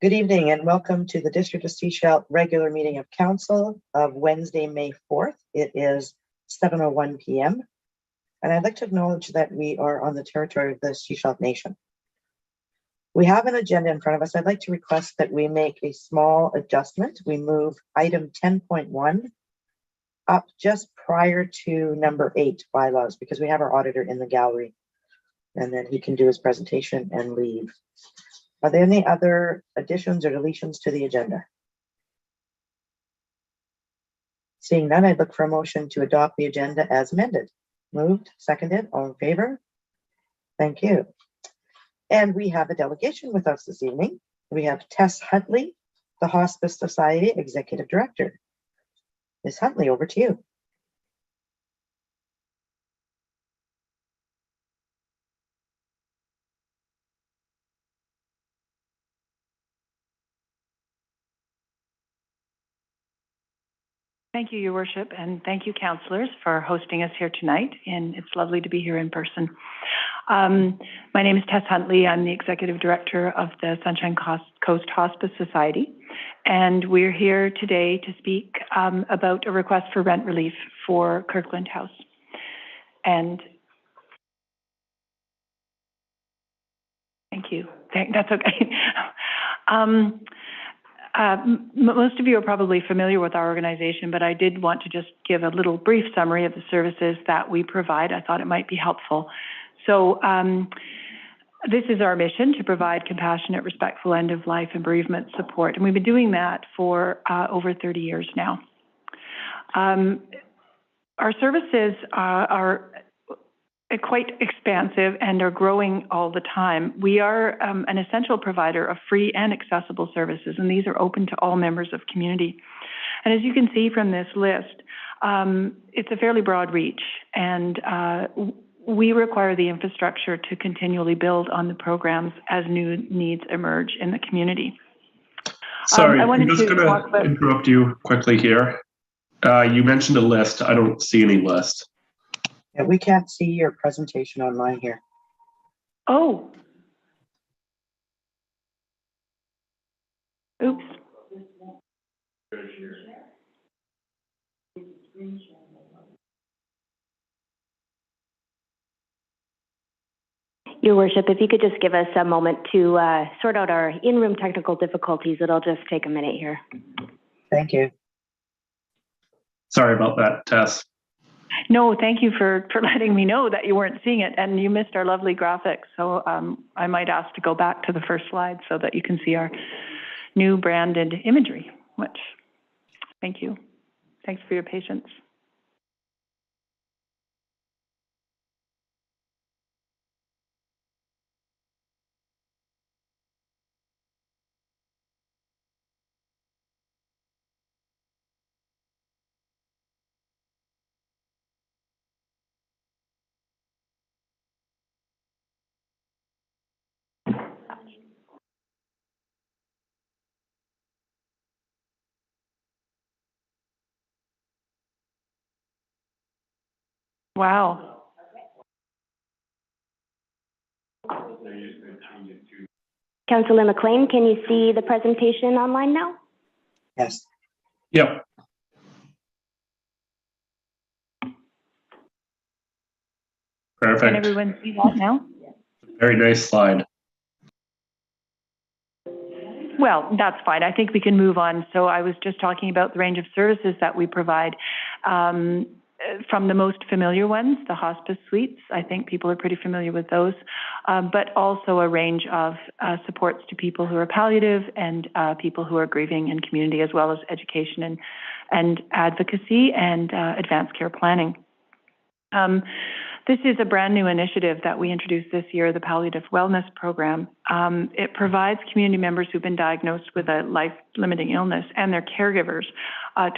Good evening and welcome to the District of Sechelt regular meeting of Council of Wednesday, May 4th. It is 7:01 p.m. and I'd like to acknowledge that we are on the territory of the Sechelt Nation. We have an agenda in front of us. I'd like to request that we make a small adjustment. We move item 10.1 up just prior to number 8, bylaws, because we have our auditor in the gallery and then he can do his presentation and leave. Are there any other additions or deletions to the agenda? Seeing none, I'd look for a motion to adopt the agenda as amended. Moved, seconded, all in favor? Thank you. And we have a delegation with us this evening. We have Tess Huntley, the Hospice Society Executive Director. Ms. Huntley, over to you. Thank you, Your Worship, and thank you, councillors, for hosting us here tonight. And it's lovely to be here in person. My name is Tess Huntley. I'm the Executive Director of the Sunshine Coast Hospice Society. And we're here today to speak about a request for rent relief for Kirkland House. And thank you. That's okay. Most of you are probably familiar with our organization, but I did want to just give a little brief summary of the services that we provide. I thought it might be helpful. So this is our mission, to provide compassionate, respectful end-of-life and bereavement support. And we've been doing that for over 30 years now. Our services are quite expansive and are growing all the time. We are an essential provider of free and accessible services, and these are open to all members of community. And as you can see from this list, it's a fairly broad reach, and we require the infrastructure to continually build on the programs as new needs emerge in the community. Sorry, I'm just going to interrupt you quickly here. You mentioned a list. I don't see any list. Yeah, we can't see your presentation online here. Oh. Oops. Your Worship, if you could just give us a moment to sort out our in-room technical difficulties, it'll just take a minute here. Thank you. Sorry about that, Tess. No, thank you for letting me know that you weren't seeing it and you missed our lovely graphics. So I might ask to go back to the first slide so that you can see our new branded imagery, which, thank you. Thanks for your patience. Wow. Councillor McLean, can you see the presentation online now? Yes. Yep. Perfect. Can everyone see that now? Very nice slide. Well, that's fine. I think we can move on. So I was just talking about the range of services that we provide. From the most familiar ones, the hospice suites, I think people are pretty familiar with those, but also a range of supports to people who are palliative and people who are grieving in community, as well as education and advocacy and advanced care planning. This is a brand new initiative that we introduced this year, the Palliative Wellness program. It provides community members who've been diagnosed with a life-limiting illness and their caregivers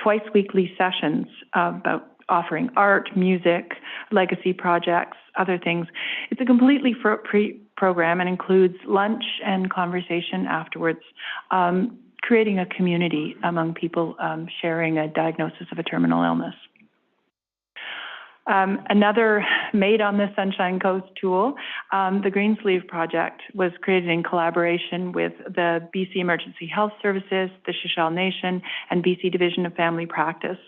twice weekly sessions about offering art, music, legacy projects, other things. It's a completely free program and includes lunch and conversation afterwards, creating a community among people sharing a diagnosis of a terminal illness. Another made on the Sunshine Coast tool, the Greensleeve project was created in collaboration with the BC Emergency Health Services, the Shishal Nation, and BC Division of Family Practice.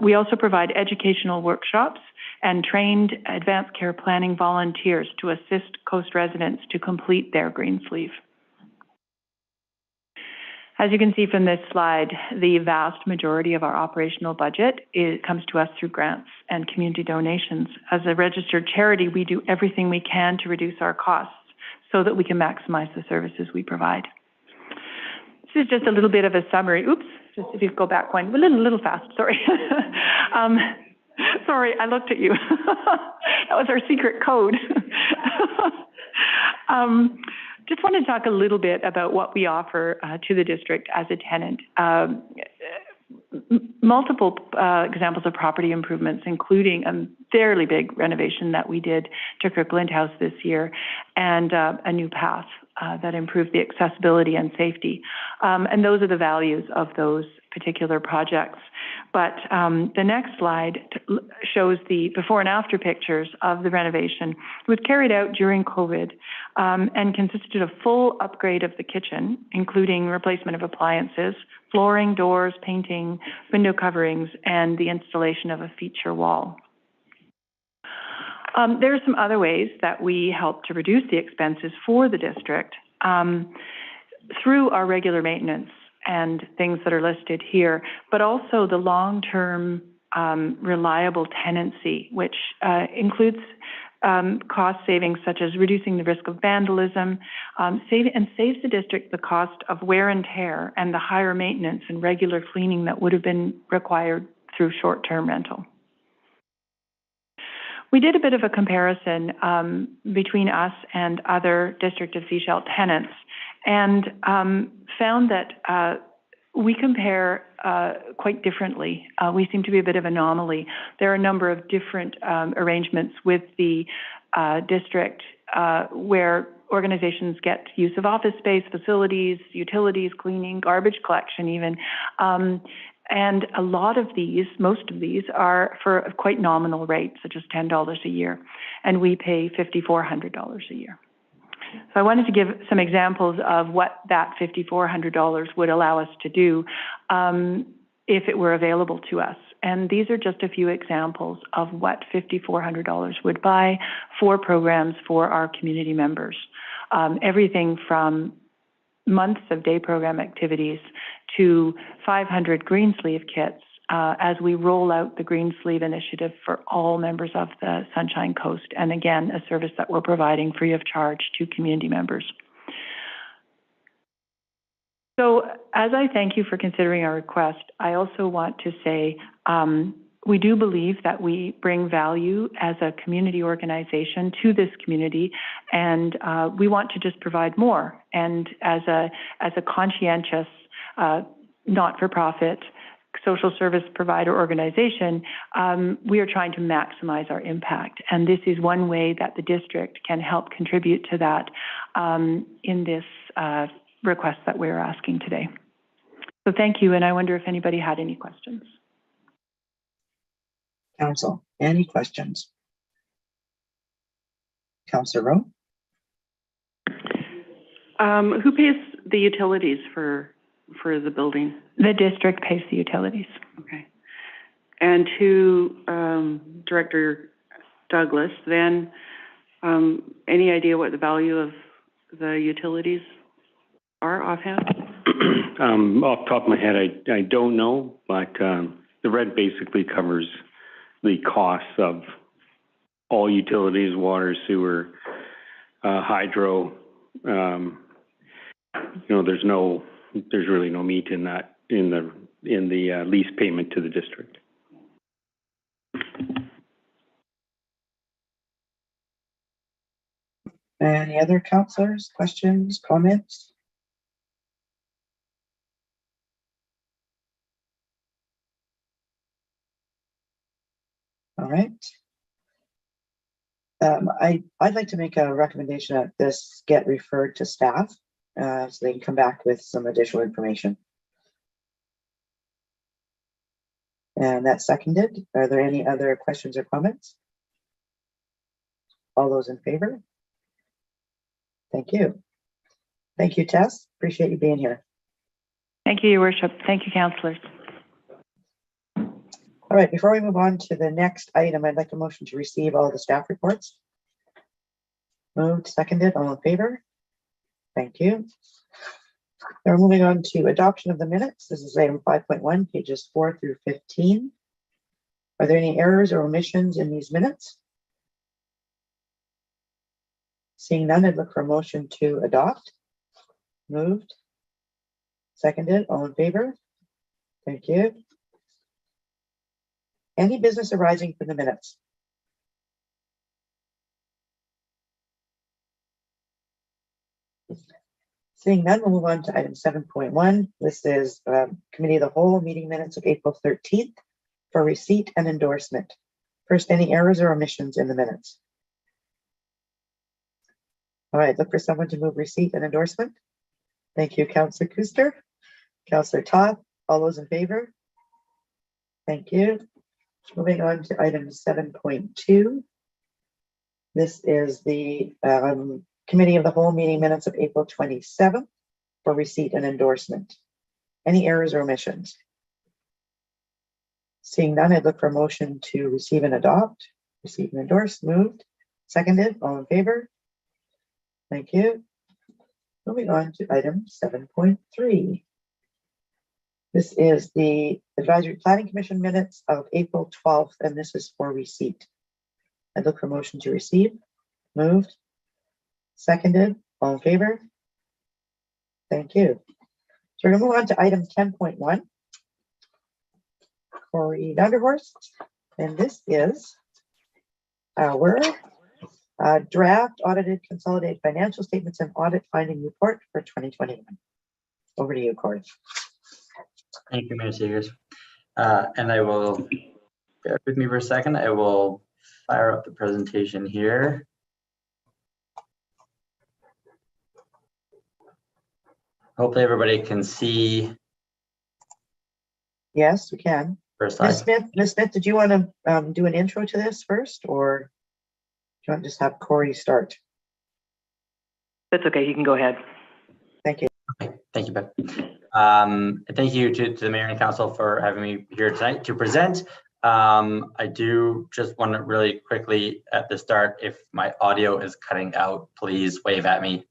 We also provide educational workshops and trained advanced care planning volunteers to assist Coast residents to complete their Greensleeve. As you can see from this slide, the vast majority of our operational budget comes to us through grants and community donations. As a registered charity, we do everything we can to reduce our costs so that we can maximize the services we provide. This is just a little bit of a summary. Oops, just if you go back one, a little fast, sorry. Sorry, I looked at you. That was our secret code. Just want to talk a little bit about what we offer to the district as a tenant. Multiple examples of property improvements, including a fairly big renovation that we did to Kirkland House this year, and a new path that improved the accessibility and safety. And those are the values of those particular projects. But the next slide shows the before and after pictures of the renovation. It was carried out during COVID and consisted of full upgrade of the kitchen, including replacement of appliances, flooring, doors, painting, window coverings, and the installation of a feature wall. There are some other ways that we help to reduce the expenses for the district through our regular maintenance and things that are listed here, but also the long-term reliable tenancy, which includes cost savings such as reducing the risk of vandalism, saves the district the cost of wear and tear and the higher maintenance and regular cleaning that would have been required through short-term rental. We did a bit of a comparison between us and other District of Sechelt tenants, and found that we compare quite differently. We seem to be a bit of an anomaly. There are a number of different arrangements with the district where organizations get use of office space, facilities, utilities, cleaning, garbage collection even. And a lot of these, most of these, are for quite nominal rates, such as $10 a year, and we pay $5,400 a year. So I wanted to give some examples of what that $5,400 would allow us to do if it were available to us. And these are just a few examples of what $5,400 would buy for programs for our community members. Everything from months of day program activities to 500 Greensleeve kits as we roll out the Greensleeve initiative for all members of the Sunshine Coast. And again, a service that we're providing free of charge to community members. So as I thank you for considering our request, I also want to say we do believe that we bring value as a community organization to this community, and we want to just provide more. And as a conscientious, not-for-profit social service provider organization, we are trying to maximize our impact. And this is one way that the district can help contribute to that in this request that we're asking today. So thank you, and I wonder if anybody had any questions. Council, any questions? Councillor Rowe? Who pays the utilities for the building? The district pays the utilities. Okay. And to Director Douglas, then, any idea what the value of the utilities are offhand? Off the top of my head, I don't know, but the rent basically covers the costs of all utilities, water, sewer, hydro. There's really no meat in that in the lease payment to the district. Any other councillors, questions, comments? All right. I'd like to make a recommendation that this get referred to staff so they can come back with some additional information. And that's seconded. Are there any other questions or comments? All those in favor? Thank you. Thank you, Tess. Appreciate you being here. Thank you, Your Worship. Thank you, councillors. All right, before we move on to the next item, I'd like a motion to receive all the staff reports. Moved, seconded, all in favor? Thank you. Now we're moving on to adoption of the minutes. This is item 5.1, pages 4 through 15. Are there any errors or omissions in these minutes? Seeing none, I'd look for a motion to adopt. Moved, seconded, all in favor? Thank you. Any business arising from the minutes? Seeing none, we'll move on to item 7.1. This is Committee of the Whole meeting minutes of April 13th for receipt and endorsement. First, any errors or omissions in the minutes? All right, look for someone to move receipt and endorsement. Thank you, Councillor Kuster. Councillor Toth, all those in favor? Thank you. Moving on to item 7.2. This is the Committee of the Whole meeting minutes of April 27th for receipt and endorsement. Any errors or omissions? Seeing none, I'd look for a motion to receive and adopt. Receive and endorse, moved, seconded, all in favor? Thank you. Moving on to item 7.3. This is the Advisory Planning Commission minutes of April 12th, and this is for receipt. I'd look for a motion to receive, moved, seconded, all in favor? Thank you. So we're going to move on to item 10.1. Corey Dunderhorst, and this is our draft audited consolidated financial statements and audit finding report for 2021. Over to you, Corey. Thank you, Mayor Seegers. And I will, bear with me for a second, I will fire up the presentation here. Hopefully everybody can see. Yes, we can. First slide. Ms. Smith, did you want to do an intro to this first, or do you want to just have Corey start? That's okay, you can go ahead. Thank you. Okay, thank you, Beth. Thank you to the Mayor and Council for having me here tonight to present. I do just want to really quickly at the start, if my audio is cutting out, please wave at me.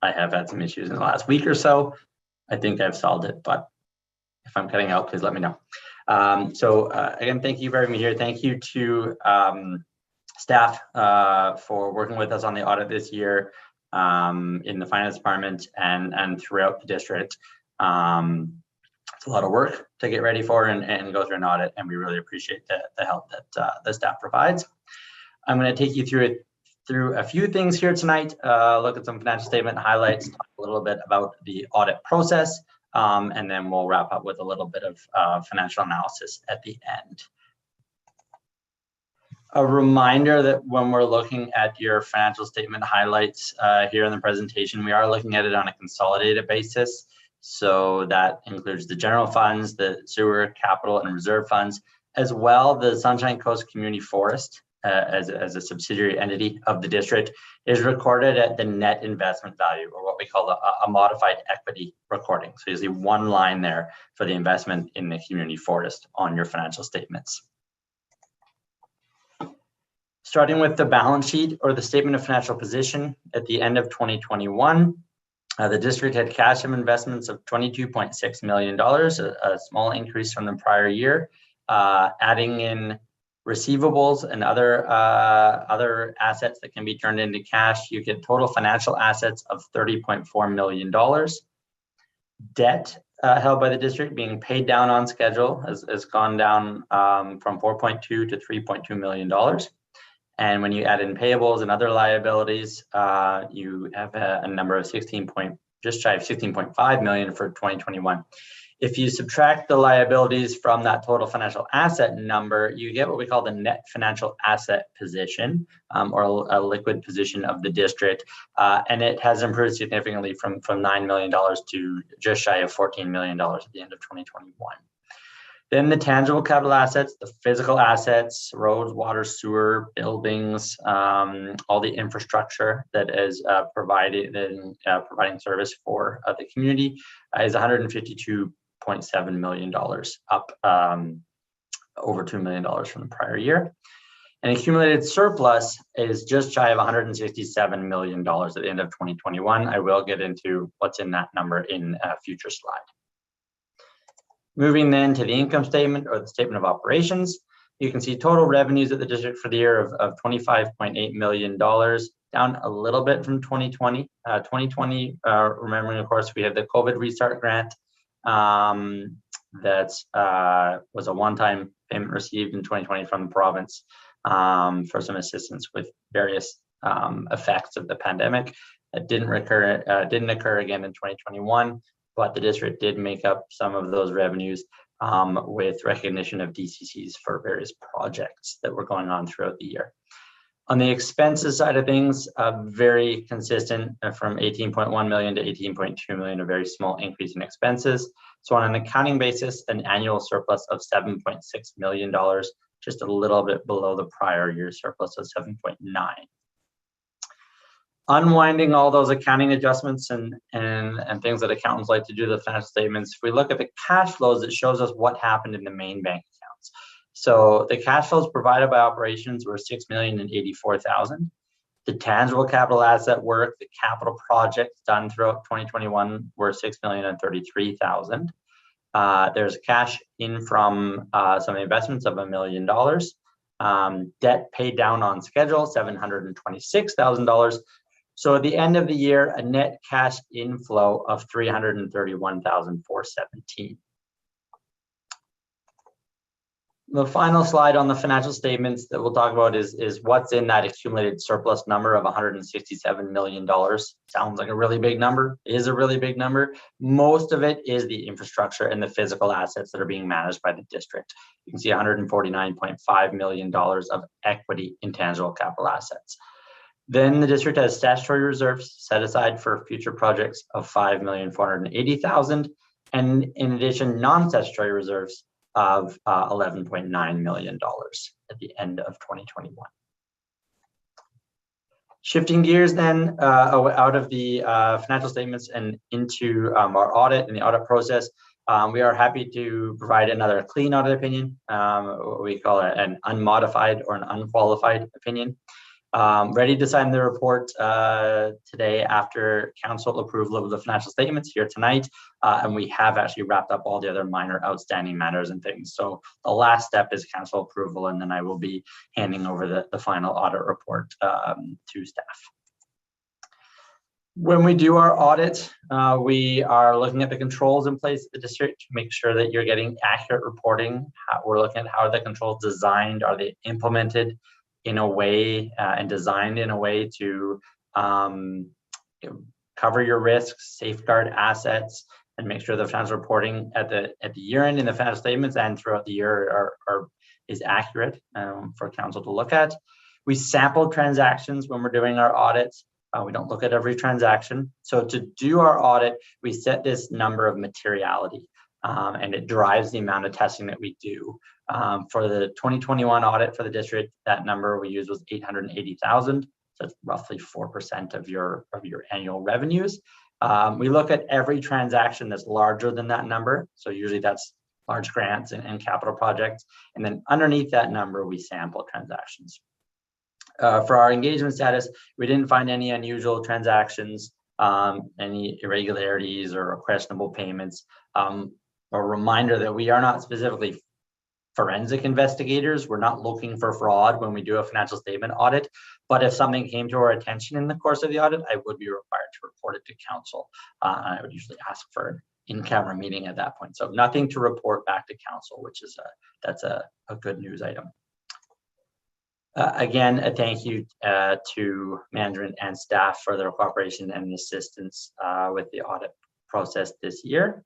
I have had some issues in the last week or so. I think I've solved it, but if I'm cutting out, please let me know. Again, thank you for having me here. Thank you to staff for working with us on the audit this year in the finance department and throughout the district. It's a lot of work to get ready for and go through an audit, and we really appreciate the help that the staff provides. I'm going to take you through a few things here tonight, look at some financial statement highlights, talk a little bit about the audit process, and then we'll wrap up with a little bit of financial analysis at the end. A reminder that when we're looking at your financial statement highlights here in the presentation, we are looking at it on a consolidated basis. So that includes the general funds, the sewer, capital, and reserve funds, as well the Sunshine Coast Community Forest as a subsidiary entity of the district is recorded at the net investment value, or what we call a modified equity recording. So you see one line there for the investment in the community forest on your financial statements. Starting with the balance sheet or the statement of financial position at the end of 2021, the district had cash and investments of $22.6 million, a small increase from the prior year. Adding in receivables and other assets that can be turned into cash, you get total financial assets of $30.4 million. Debt held by the district being paid down on schedule has gone down from $4.2 to $3.2 million. And when you add in payables and other liabilities, you have a number of just shy of 16.5 million for 2021. If you subtract the liabilities from that total financial asset number, you get what we call the net financial asset position, or a liquid position of the district. And it has improved significantly from $9 million to just shy of $14 million at the end of 2021. Then the tangible capital assets, the physical assets, roads, water, sewer, buildings, all the infrastructure that is provided and providing service for the community is $152.7 million, up over $2 million from the prior year. And accumulated surplus is just shy of $167 million at the end of 2021. I will get into what's in that number in a future slide. Moving then to the income statement or the statement of operations, you can see total revenues at the district for the year of $25.8 million, down a little bit from 2020. 2020, remembering, of course, we had the COVID restart grant that was a one-time payment received in 2020 from the province for some assistance with various effects of the pandemic. That didn't occur again in 2021. But the district did make up some of those revenues with recognition of DCCs for various projects that were going on throughout the year. On the expenses side of things, very consistent from 18.1 million to 18.2 million, a very small increase in expenses. So on an accounting basis, an annual surplus of $7.6 million, just a little bit below the prior year's surplus of 7.9. Unwinding all those accounting adjustments and things that accountants like to do to the financial statements, if we look at the cash flows, it shows us what happened in the main bank accounts. So the cash flows provided by operations were $6,084,000. The tangible capital asset work, the capital projects done throughout 2021 were $6,033,000. There's cash in from some investments of $1 million. Debt paid down on schedule, $726,000. So at the end of the year, a net cash inflow of $331,417. The final slide on the financial statements that we'll talk about is what's in that accumulated surplus number of $167 million. Sounds like a really big number. It is a really big number. Most of it is the infrastructure and the physical assets that are being managed by the district. You can see $149.5 million of equity intangible capital assets. Then the district has statutory reserves set aside for future projects of $5,480,000, and in addition, non-statutory reserves of $11.9 million at the end of 2021. Shifting gears then out of the financial statements and into our audit and the audit process, we are happy to provide another clean audit opinion. We call it an unmodified or an unqualified opinion. Ready to sign the report today after council approval of the financial statements here tonight, and we have actually wrapped up all the other minor outstanding matters and things. So the last step is council approval, and then I will be handing over the final audit report to staff. When we do our audit, we are looking at the controls in place at the district to make sure that you're getting accurate reporting. We're looking at how are the controls designed, are they implemented in a way and designed in a way to cover your risks, safeguard assets, and make sure the financial reporting at the year end in the financial statements and throughout the year is accurate for council to look at. We sample transactions when we're doing our audits. We don't look at every transaction. So to do our audit, we set this number of materiality, and it drives the amount of testing that we do. For the 2021 audit for the district, that number we used was 880,000. So that's roughly 4% of your annual revenues. We look at every transaction that's larger than that number. So usually that's large grants and capital projects. And then underneath that number, we sample transactions. For our engagement status, we didn't find any unusual transactions, any irregularities or questionable payments. A reminder that we are not specifically forensic investigators. We're not looking for fraud when we do a financial statement audit, but if something came to our attention in the course of the audit, I would be required to report it to council. I would usually ask for an in-camera meeting at that point. So nothing to report back to council, which is that's a good news item. Again, a thank you to management and staff for their cooperation and assistance with the audit process this year.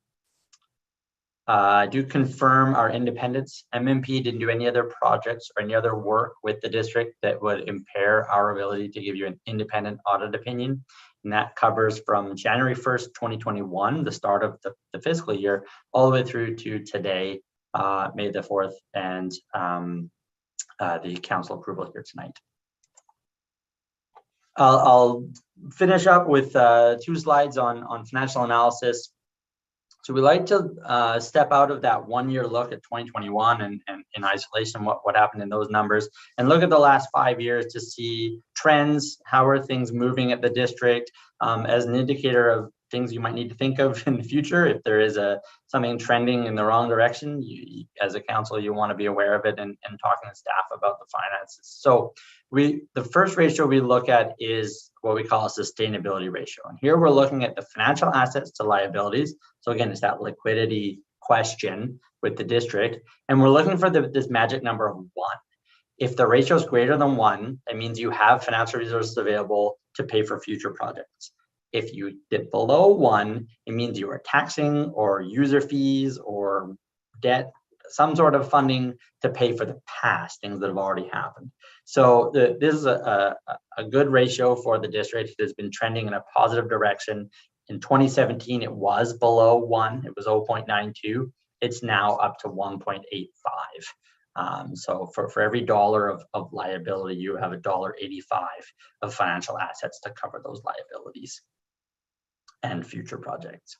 I do confirm our independence. MMP didn't do any other projects or any other work with the district that would impair our ability to give you an independent audit opinion. And that covers from January 1st, 2021, the start of the fiscal year, all the way through to today, May the 4th, and the council approval here tonight. I'll finish up with 2 slides on financial analysis. So we like to step out of that 1-year look at 2021 and in isolation, what happened in those numbers, and look at the last 5 years to see trends. How are things moving at the district, as an indicator of things you might need to think of in the future. If there is something trending in the wrong direction, you, as a council, you want to be aware of it and talking to staff about the finances. So the first ratio we look at is what we call a sustainability ratio. And here we're looking at the financial assets to liabilities. So again, it's that liquidity question with the district. And we're looking for this magic number of 1. If the ratio is greater than 1, that means you have financial resources available to pay for future projects. If you dip below 1, it means you are taxing or user fees or debt, some sort of funding to pay for the past, things that have already happened. So this is a good ratio for the district. It has been trending in a positive direction. In 2017, it was below 1. It was 0.92. It's now up to 1.85. So for every dollar of liability, you have $1.85 of financial assets to cover those liabilities and future projects.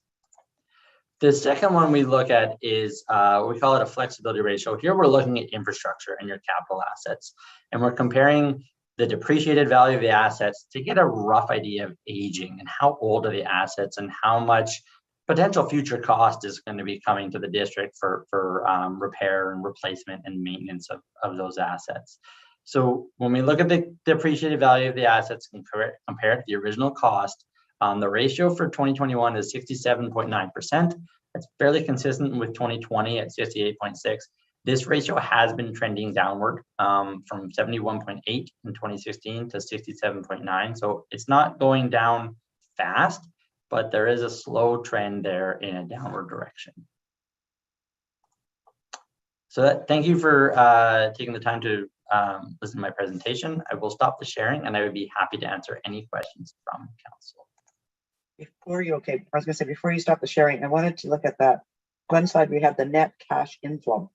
The second one we look at is, we call it a flexibility ratio. Here we're looking at infrastructure and your capital assets, and we're comparing the depreciated value of the assets to get a rough idea of aging and how old are the assets and how much potential future cost is going to be coming to the district for repair and replacement and maintenance of those assets. So when we look at the depreciated value of the assets and compare it to the original cost, the ratio for 2021 is 67.9%. That's fairly consistent with 2020 at 68.6. This ratio has been trending downward from 71.8 in 2016 to 67.9. So it's not going down fast, but there is a slow trend there in a downward direction. So thank you for taking the time to listen to my presentation. I will stop the sharing and I would be happy to answer any questions from council. Before you stop the sharing, I wanted to look at that one slide. We have the net cash inflow.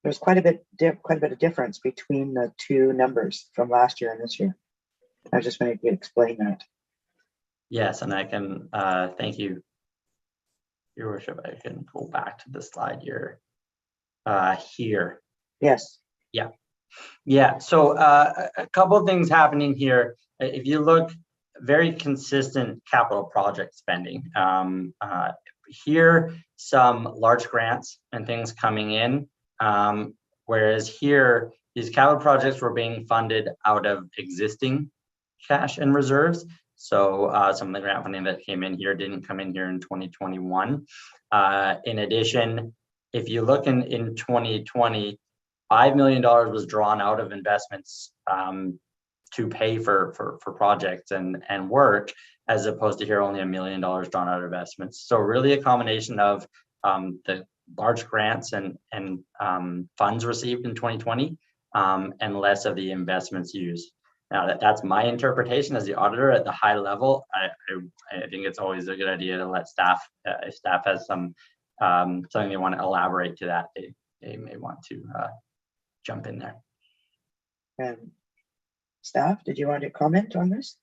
There's quite a bit of difference between the 2 numbers from last year and this year. I just wanted to explain that. Yes, and I can thank you, Your Worship. I can go back to the slide here. Here. Yes. Yeah. So a couple of things happening here. If you look, very consistent capital project spending. Here, some large grants and things coming in, whereas here, these capital projects were being funded out of existing cash and reserves. So some of the grant funding that came in here didn't come in here in 2021. In addition, if you look in 2020, $5 million was drawn out of investments to pay for projects and work, as opposed to here only $1 million drawn out of investments. So really a combination of the large grants and funds received in 2020 and less of the investments used. Now that's my interpretation as the auditor at the high level. I think it's always a good idea to let staff, if staff has something they want to elaborate to that, they may want to jump in there. Staff, did you want to comment on this?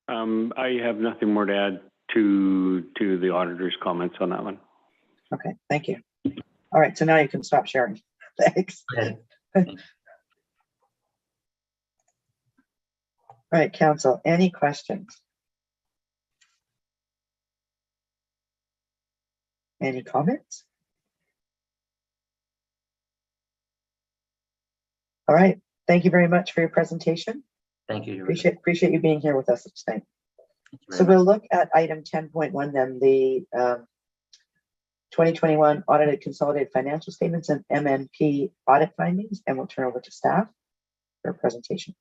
I have nothing more to add to the auditor's comments on that one. Okay, thank you. All right, so now you can stop sharing. Thanks. Okay. All right, council, any questions? Any comments? All right, thank you very much for your presentation. Thank you. Appreciate you being here with us tonight. So we'll look at item 10.1 then, the 2021 audited consolidated financial statements and MNP audit findings, and we'll turn over to staff for a presentation.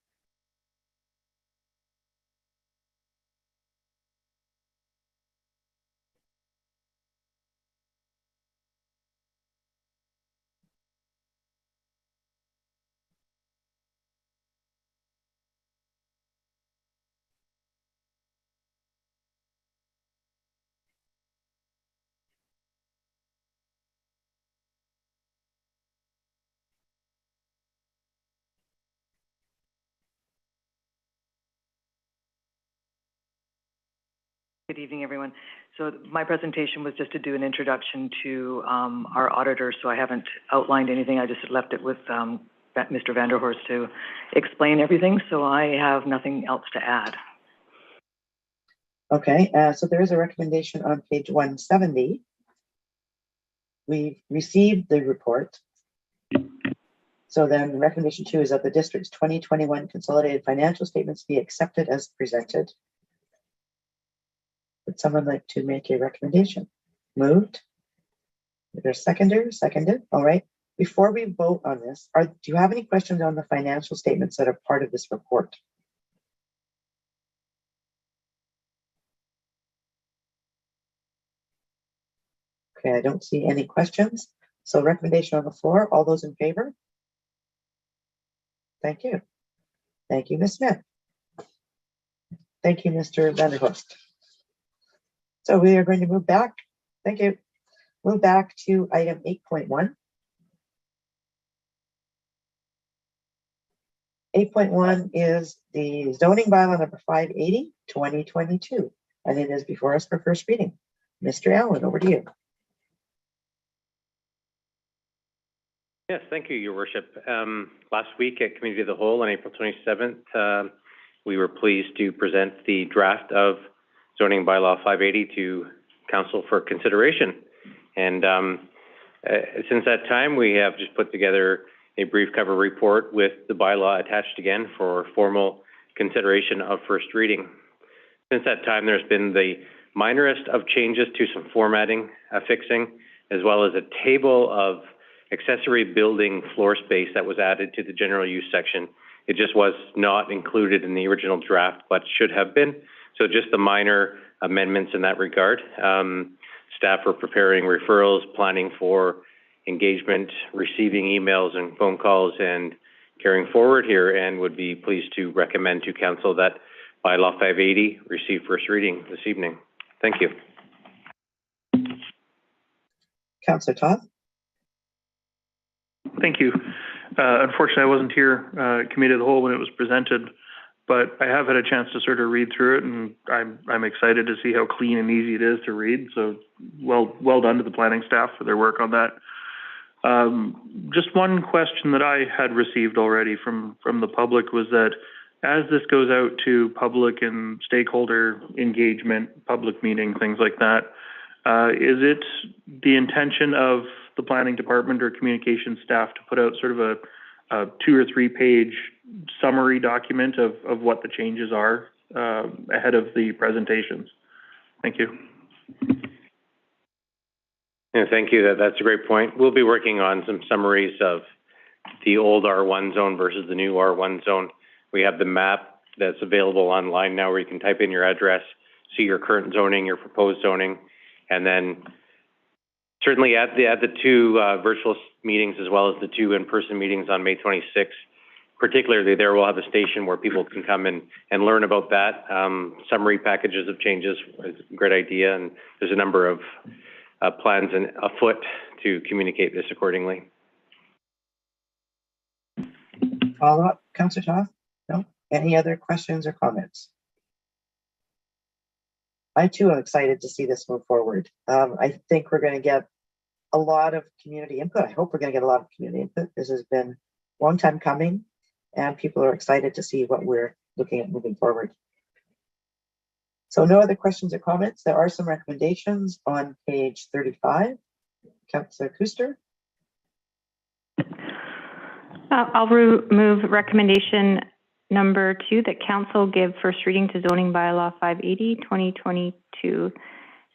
Good evening, everyone. So my presentation was just to do an introduction to our auditor, so I haven't outlined anything. I just left it with Mr. Vanderhorst to explain everything, so I have nothing else to add. Okay, so there is a recommendation on page 170. We've received the report. So then recommendation 2 is that the district's 2021 consolidated financial statements be accepted as presented. Would someone like to make a recommendation? Moved. Is there a seconder? Seconded. All right. Before we vote on this, do you have any questions on the financial statements that are part of this report? Okay, I don't see any questions. So recommendation on the floor. All those in favor? Thank you. Thank you, Ms. Smith. Thank you, Mr. Vanderhorst. So we are going to move back. Thank you. Move back to item 8.1. 8.1 is the zoning bylaw number 580, 2022, and it is before us for first reading. Mr. Allen, over to you. Yes, thank you, Your Worship. Last week at Committee of the Whole on April 27th, we were pleased to present the draft of zoning bylaw 580 to Council for consideration. And since that time, we have just put together a brief cover report with the bylaw attached again for formal consideration of first reading. Since that time, there's been the minorest of changes to some formatting, fixing, as well as a table of accessory building floor space that was added to the general use section. It just was not included in the original draft, but should have been. So just the minor amendments in that regard. Staff are preparing referrals, planning for engagement, receiving emails and phone calls, and carrying forward here, and would be pleased to recommend to Council that Bylaw 580 receive first reading this evening. Thank you. Councillor Toth. Thank you. Unfortunately, I wasn't here at Committee of the Whole when it was presented, but I have had a chance to sort of read through it, and I'm excited to see how clean and easy it is to read. So well done to the planning staff for their work on that. Just one question that I had received already from the public was that as this goes out to public and stakeholder engagement, public meeting, things like that, is it the intention of the planning department or communication staff to put out sort of a 2 or 3 page summary document of what the changes are ahead of the presentations? Thank you. Yeah, thank you. That's a great point. We'll be working on some summaries of the old R1 zone versus the new R1 zone. We have the map that's available online now where you can type in your address, see your current zoning, your proposed zoning, and then certainly at the 2 virtual meetings as well as the 2 in-person meetings on May 26th, particularly there we'll have a station where people can come and learn about that. Summary packages of changes is a great idea, and there's a number of plans afoot to communicate this accordingly. Follow up, Councillor Toth? No? Any other questions or comments? I too am excited to see this move forward. I think we're going to get a lot of community input. I hope we're going to get a lot of community input. This has been a long time coming, and people are excited to see what we're looking at moving forward. So no other questions or comments. There are some recommendations on page 35. Councillor Kuster. I'll move recommendation number 2, that Council give first reading to zoning bylaw 580, 2022,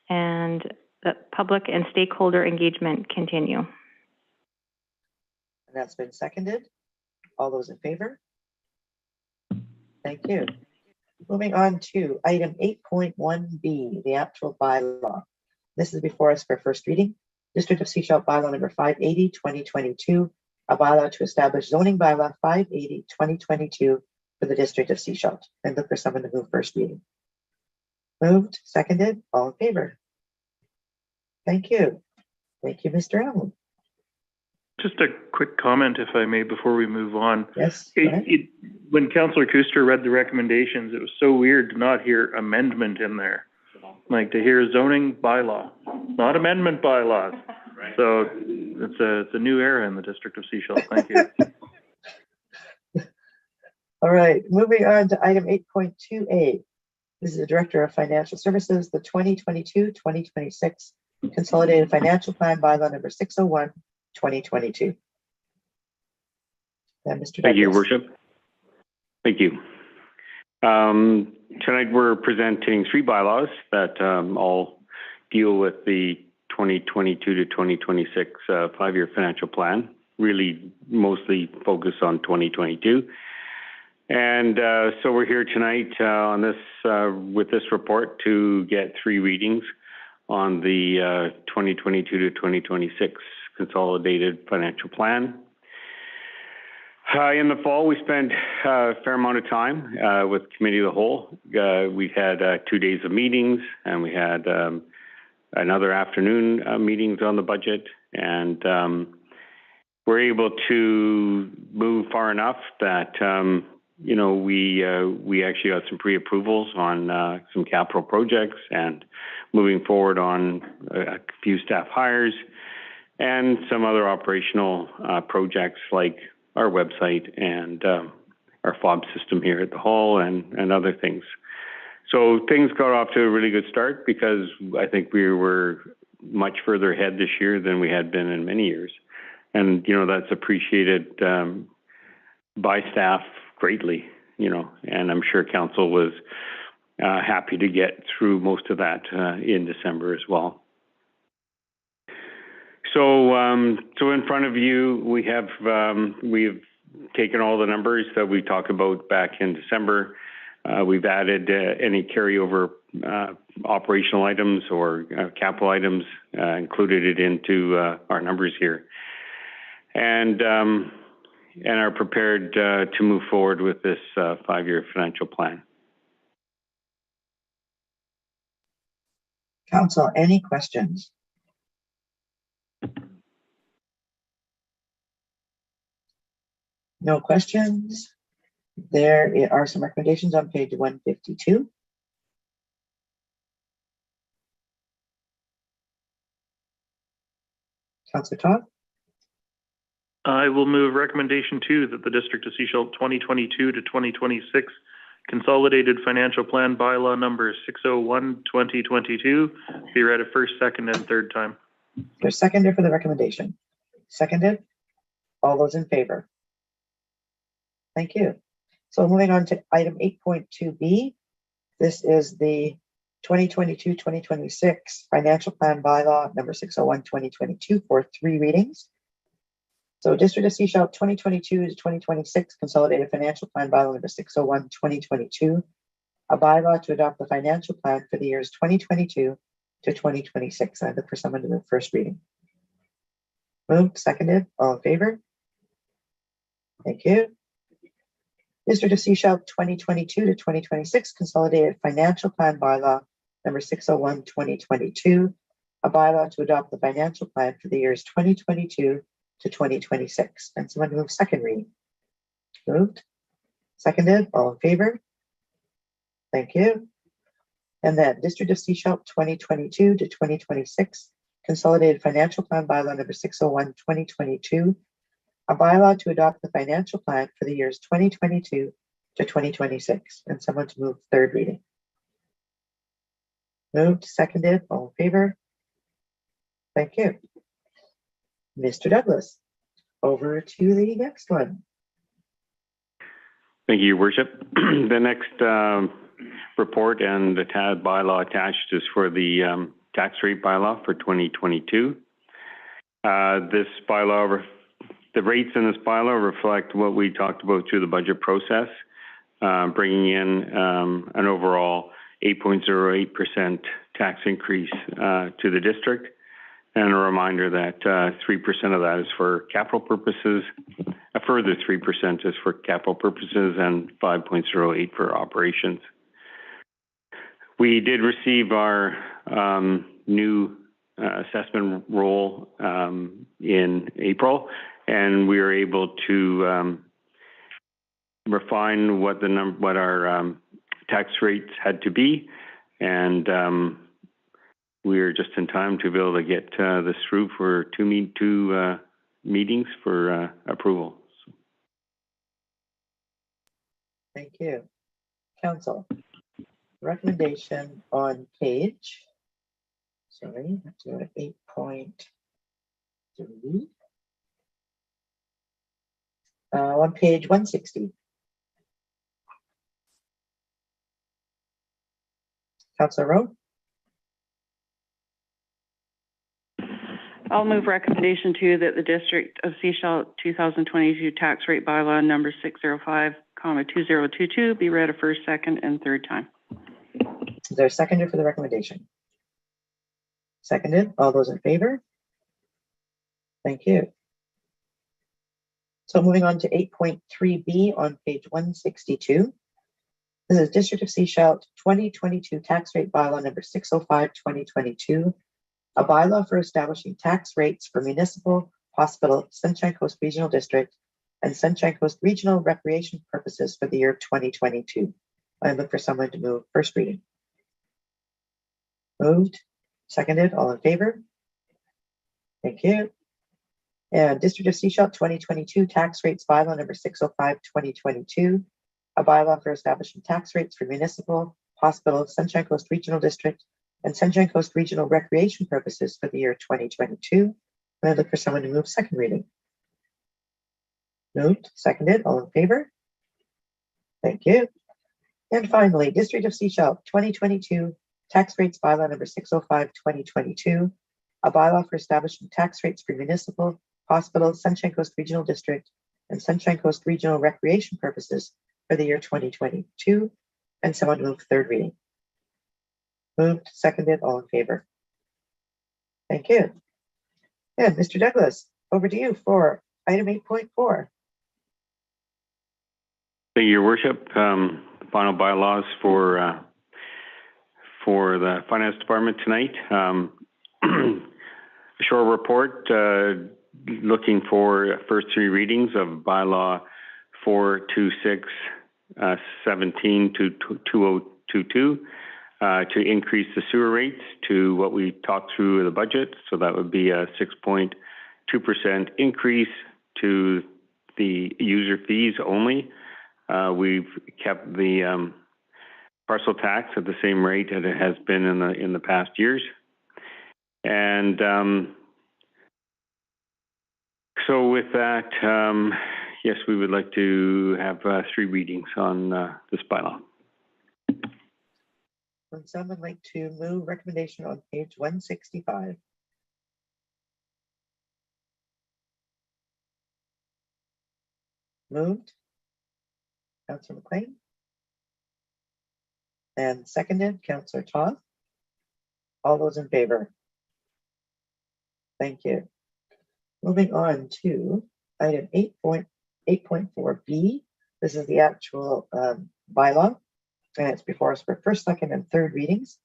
and that public and stakeholder engagement continue. And that's been seconded. All those in favor? Thank you. Moving on to item 8.1B, the actual bylaw. This is before us for first reading. District of Sechelt bylaw number 580, 2022, a bylaw to establish zoning bylaw 580, 2022 for the District of Sechelt. And look for someone to move first reading. Moved, seconded, all in favor? Thank you. Thank you, Mr. Allen. Just a quick comment, if I may, before we move on. Yes. When Councillor Kuster read the recommendations, it was so weird to not hear amendment in there. like to hear zoning bylaw, not amendment bylaws. Right. So it's a new era in the District of Sechelt. Thank you. All right, moving on to item 8.2A. This is the Director of Financial Services, the 2022-2026 Consolidated Financial Plan Bylaw number 601, 2022. And Mr. Douglas. Thank you, Your Worship. Thank you. Tonight we're presenting 3 bylaws that all deal with the 2022 to 2026 5-year financial plan, really mostly focused on 2022. And so we're here tonight on this with this report to get 3 readings on the 2022 to 2026 consolidated financial plan. In the fall, we spent a fair amount of time with Committee of the Whole. We had 2 days of meetings, and we had another afternoon meetings on the budget, and we're able to move far enough that we actually got some pre-approvals on some capital projects and moving forward on a few staff hires and some other operational projects like our website and our fob system here at the Hall and other things. So things got off to a really good start because I think we were much further ahead this year than we had been in many years. And, that's appreciated by staff greatly, and I'm sure Council was happy to get through most of that in December as well. So in front of you, we've taken all the numbers that we talked about back in December. We've added any carryover operational items or capital items, included it into our numbers here, and are prepared to move forward with this 5-year financial plan. Council, any questions? No questions. There are some recommendations on page 152. Councillor Todd? I will move recommendation 2 that the District of Sechelt 2022 to 2026 Consolidated Financial Plan Bylaw number 601, 2022 be read a first, second, and third time. There's seconder for the recommendation. Seconded. All those in favor? Thank you. So moving on to item 8.2B. This is the 2022-2026 Financial Plan Bylaw number 601, 2022 for 3 readings. So District of Sechelt 2022 to 2026 Consolidated Financial Plan Bylaw number 601, 2022, a bylaw to adopt the financial plan for the years 2022 to 2026. I look for someone to move first reading. Moved, seconded, all in favor? Thank you. District of Sechelt 2022 to 2026 Consolidated Financial Plan Bylaw number 601, 2022, a bylaw to adopt the financial plan for the years 2022 to 2026. And someone to move second reading. Moved, seconded, all in favor? Thank you. And then District of Sechelt 2022 to 2026 Consolidated Financial Plan Bylaw number 601, 2022, a bylaw to adopt the financial plan for the years 2022 to 2026. And someone to move third reading. Moved, seconded, all in favor? Thank you. Mr. Douglas, over to the next one. Thank you, Your Worship. The next report and the bylaw attached is for the tax rate bylaw for 2022. This bylaw, the rates in this bylaw reflect what we talked about through the budget process, bringing in an overall 8.08% tax increase to the district. And a reminder that 3% of that is for capital purposes, a further 3% is for capital purposes, and 5.08% for operations. We did receive our new assessment roll in April, and we were able to refine what our tax rates had to be, and we're just in time to be able to get this through for two meetings for approval. Thank you. Council, recommendation on page, sorry, let's go to 8.3. On page 160. Councilor Rowe? I'll move recommendation 2 that the District of Sechelt 2022 tax rate bylaw number 605,2022 be read a first, second, and third time. Is there a seconder for the recommendation? Seconded. All those in favor? Thank you. So moving on to 8.3B on page 162. This is District of Sechelt 2022 tax rate bylaw number 605/2022, a bylaw for establishing tax rates for municipal, hospital, Sunshine Coast Regional District, and Sunshine Coast Regional Recreation purposes for the year 2022. I look for someone to move first reading. Moved, seconded, all in favor? Thank you. And District of Sechelt 2022 tax rates bylaw number 605/2022, a bylaw for establishing tax rates for municipal, hospital, Sunshine Coast Regional District, and Sunshine Coast Regional Recreation purposes for the year 2022. And I look for someone to move second reading. Moved, seconded, all in favor? Thank you. And finally, District of Sechelt 2022 tax rates bylaw number 605/2022, a bylaw for establishing tax rates for municipal, hospital, Sunshine Coast Regional District, and Sunshine Coast Regional Recreation purposes for the year 2022. And someone move third reading. Moved, seconded, all in favor. Thank you. And Mr. Douglas, over to you for item 8.4. Thank you, Your Worship. The final bylaws for the Finance Department tonight. A short report looking for first three readings of bylaw 42617 to 2022 to increase the sewer rates to what we talked through the budget. So that would be a 6.2% increase to the user fees only. We've kept the parcel tax at the same rate that it has been in the past years. And so with that, yes, we would like to have three readings on this bylaw. Would someone like to move recommendation on page 165? Moved. Councillor McLean. And seconded, Councillor Toth. All those in favor? Thank you. Moving on to item 8.4B. This is the actual bylaw, and it's before us for first, second, and third readings.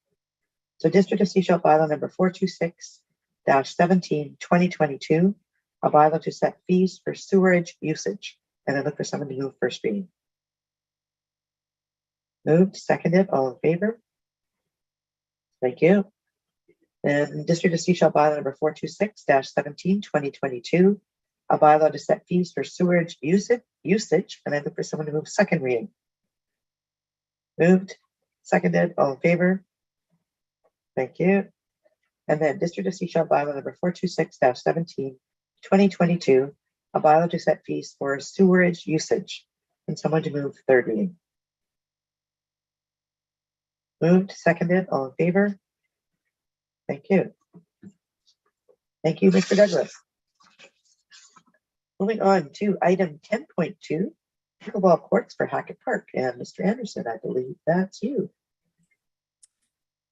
So District of Sechelt bylaw number 426-17/2022, a bylaw to set fees for sewerage usage. And I look for someone to move first reading. Moved, seconded, all in favor? Thank you. And District of Sechelt bylaw number 426-17/2022, a bylaw to set fees for sewerage usage, and I look for someone to move second reading. Moved, seconded, all in favor? Thank you. And then District of Sechelt bylaw number 426-17/2022, a bylaw to set fees for sewerage usage, and someone to move third reading. Moved, seconded, all in favor? Thank you. Thank you, Mr. Douglas. Moving on to item 10.2, pickleball courts for Hackett Park. And Mr. Anderson, I believe that's you.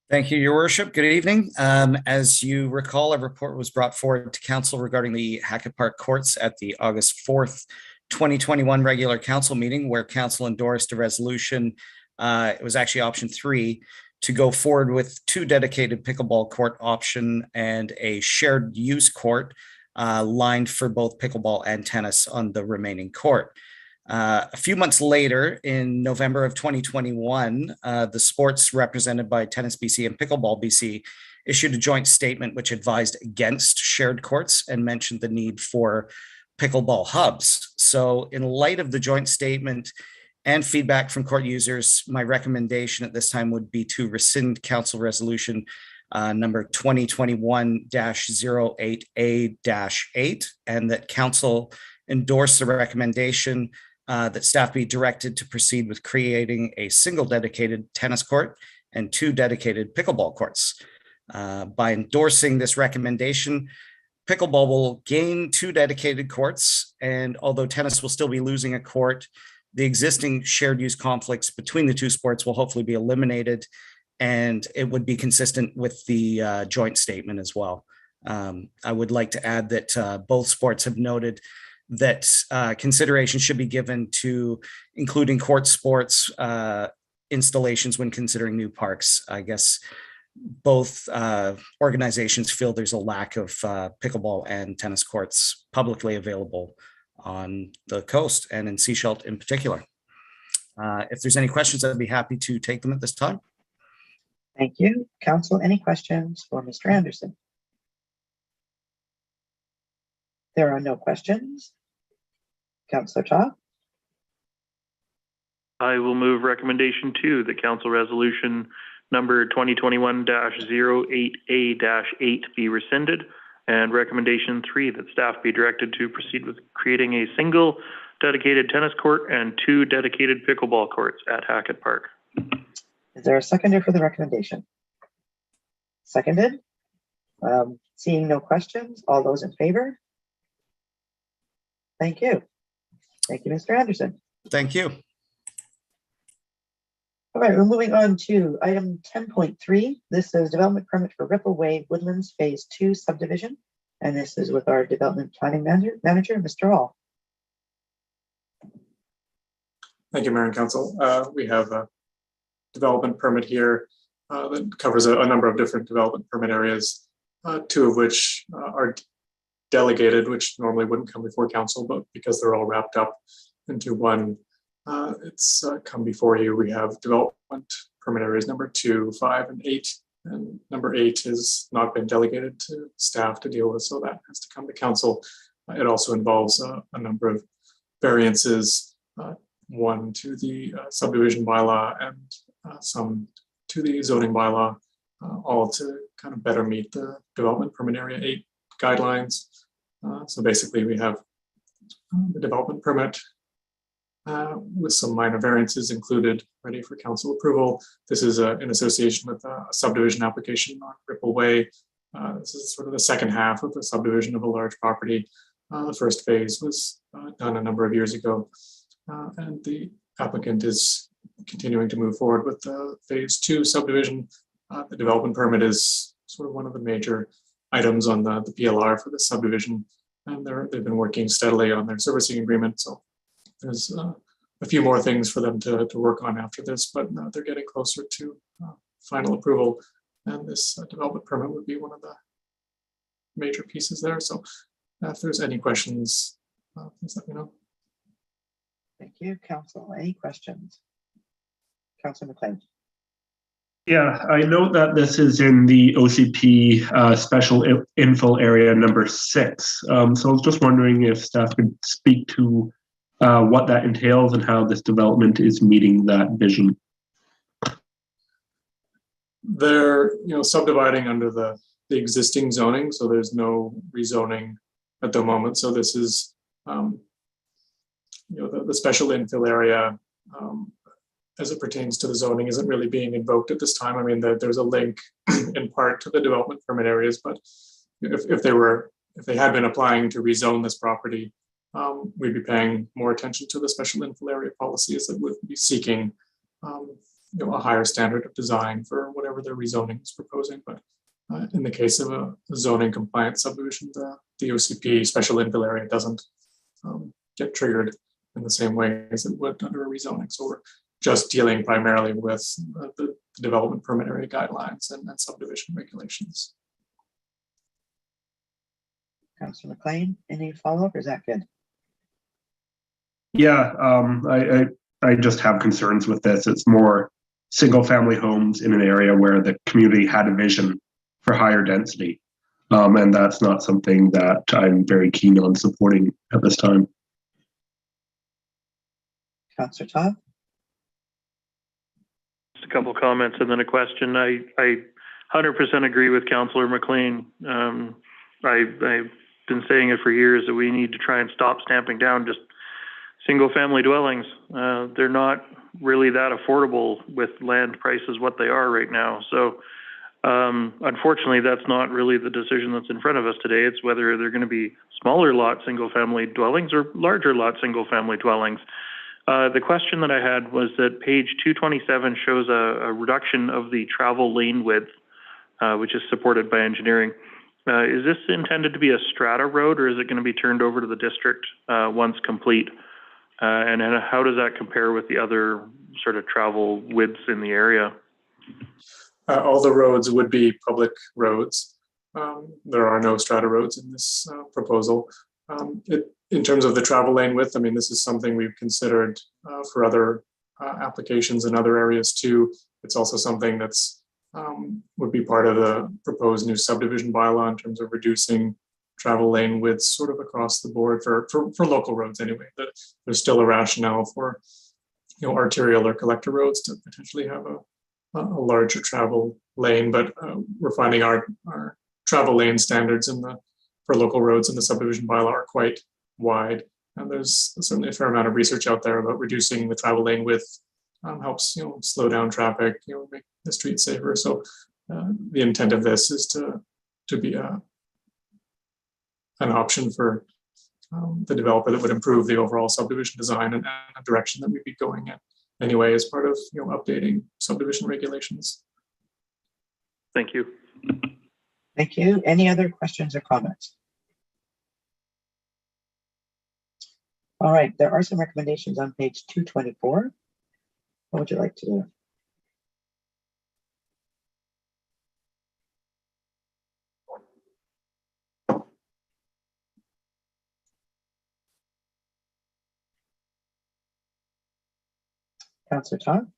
Thank you, Your Worship. Good evening. As you recall, a report was brought forward to Council regarding the Hackett Park courts at the August 4th, 2021 regular Council meeting, where Council endorsed a resolution. It was actually option 3 to go forward with 2 dedicated pickleball court option and a shared use court lined for both pickleball and tennis on the remaining court. A few months later, in November of 2021, the sports represented by Tennis BC and Pickleball BC issued a joint statement which advised against shared courts and mentioned the need for pickleball hubs. So in light of the joint statement and feedback from court users, my recommendation at this time would be to rescind Council Resolution number 2021-08A-8, and that Council endorse the recommendation that staff be directed to proceed with creating a single dedicated tennis court and 2 dedicated pickleball courts. By endorsing this recommendation, pickleball will gain 2 dedicated courts, and although tennis will still be losing a court, the existing shared use conflicts between the 2 sports will hopefully be eliminated, and it would be consistent with the joint statement as well. I would like to add that both sports have noted that consideration should be given to including court sports installations when considering new parks. I guess both organizations feel there's a lack of pickleball and tennis courts publicly available on the coast and in Sechelt in particular. If there's any questions, I'd be happy to take them at this time. Thank you. Council, any questions for Mr. Anderson? There are no questions. Councillor Todd? I will move recommendation 2, the council resolution number 2021-08A-8 be rescinded, and recommendation 3, that staff be directed to proceed with creating a single dedicated tennis court and 2 dedicated pickleball courts at Hackett Park. Is there a seconder for the recommendation? Seconded. Seeing no questions, all those in favor? Thank you. Thank you, Mr. Anderson. Thank you. All right, we're moving on to item 10.3. This is development permit for Ripple Way Woodlands Phase 2 subdivision. And this is with our development planning manager, Mr. Hall. Thank you, Mayor and Council. We have a development permit here that covers a number of different development permit areas, 2 of which are delegated, which normally wouldn't come before council, but because they're all wrapped up into one, it's come before you. We have development permit areas number 2, 5, and 8, and number 8 has not been delegated to staff to deal with, so that has to come to council. It also involves a number of variances, 1 to the subdivision bylaw and some to the zoning bylaw, all to kind of better meet the development permit area 8 guidelines. So basically we have the development permit with some minor variances included, ready for council approval. This is in association with a subdivision application on Ripple Way. This is sort of the second half of the subdivision of a large property. The first phase was done a number of years ago, and the applicant is continuing to move forward with the phase 2 subdivision. The development permit is sort of one of the major items on the PLR for the subdivision, and they've been working steadily on their servicing agreement. So there's a few more things for them to work on after this, but they're getting closer to final approval, and this development permit would be one of the major pieces there. So if there's any questions, please let me know. Thank you, Council. Any questions? Councilor McLean. Yeah, I know that this is in the OCP special infill area number 6. So I was just wondering if staff could speak to what that entails and how this development is meeting that vision. They're subdividing under the existing zoning, so there's no rezoning at the moment. So this is the special infill area as it pertains to the zoning isn't really being invoked at this time. I mean, there's a link in part to the development permit areas, but if they had been applying to rezone this property, we'd be paying more attention to the special infill area policies that would be seeking a higher standard of design for whatever their rezoning is proposing. But in the case of a zoning compliant subdivision, the OCP special infill area doesn't get triggered in the same way as it would under a rezoning. So we're just dealing primarily with the development permit area guidelines and subdivision regulations. Councilor McLean, any follow-up, or is that good? Yeah, I just have concerns with this. It's more single family homes in an area where the community had a vision for higher density. And that's not something that I'm very keen on supporting at this time. Councillor Todd? Just a couple comments and then a question. I 100% agree with Councillor McLean. I've been saying it for years that we need to try and stop stamping down just single-family dwellings. They're not really that affordable with land prices what they are right now. So unfortunately, that's not really the decision that's in front of us today. It's whether they're going to be smaller lot single-family dwellings or larger lot single-family dwellings. The question that I had was that page 227 shows a reduction of the travel lane width, which is supported by engineering. Is this intended to be a strata road, or is it going to be turned over to the district once complete? And how does that compare with the other sort of travel widths in the area? All the roads would be public roads. There are no strata roads in this proposal. In terms of the travel lane width, I mean, this is something we've considered for other applications in other areas too. It's also something that's would be part of the proposed new subdivision bylaw in terms of reducing travel lane widths sort of across the board for local roads anyway. There's still a rationale for, you know, arterial or collector roads to potentially have a larger travel lane, but we're finding our travel lane standards for local roads in the subdivision bylaw are quite wide, and there's certainly a fair amount of research out there about reducing the travel lane width. Helps, you know, slow down traffic, you know, make the street safer. So the intent of this is to be an option for the developer that would improve the overall subdivision design and a direction that we'd be going in anyway as part of, you know, updating subdivision regulations. Thank you. Thank you. Any other questions or comments? All right, there are some recommendations on page 224. What would you like to do? Councillor Todd?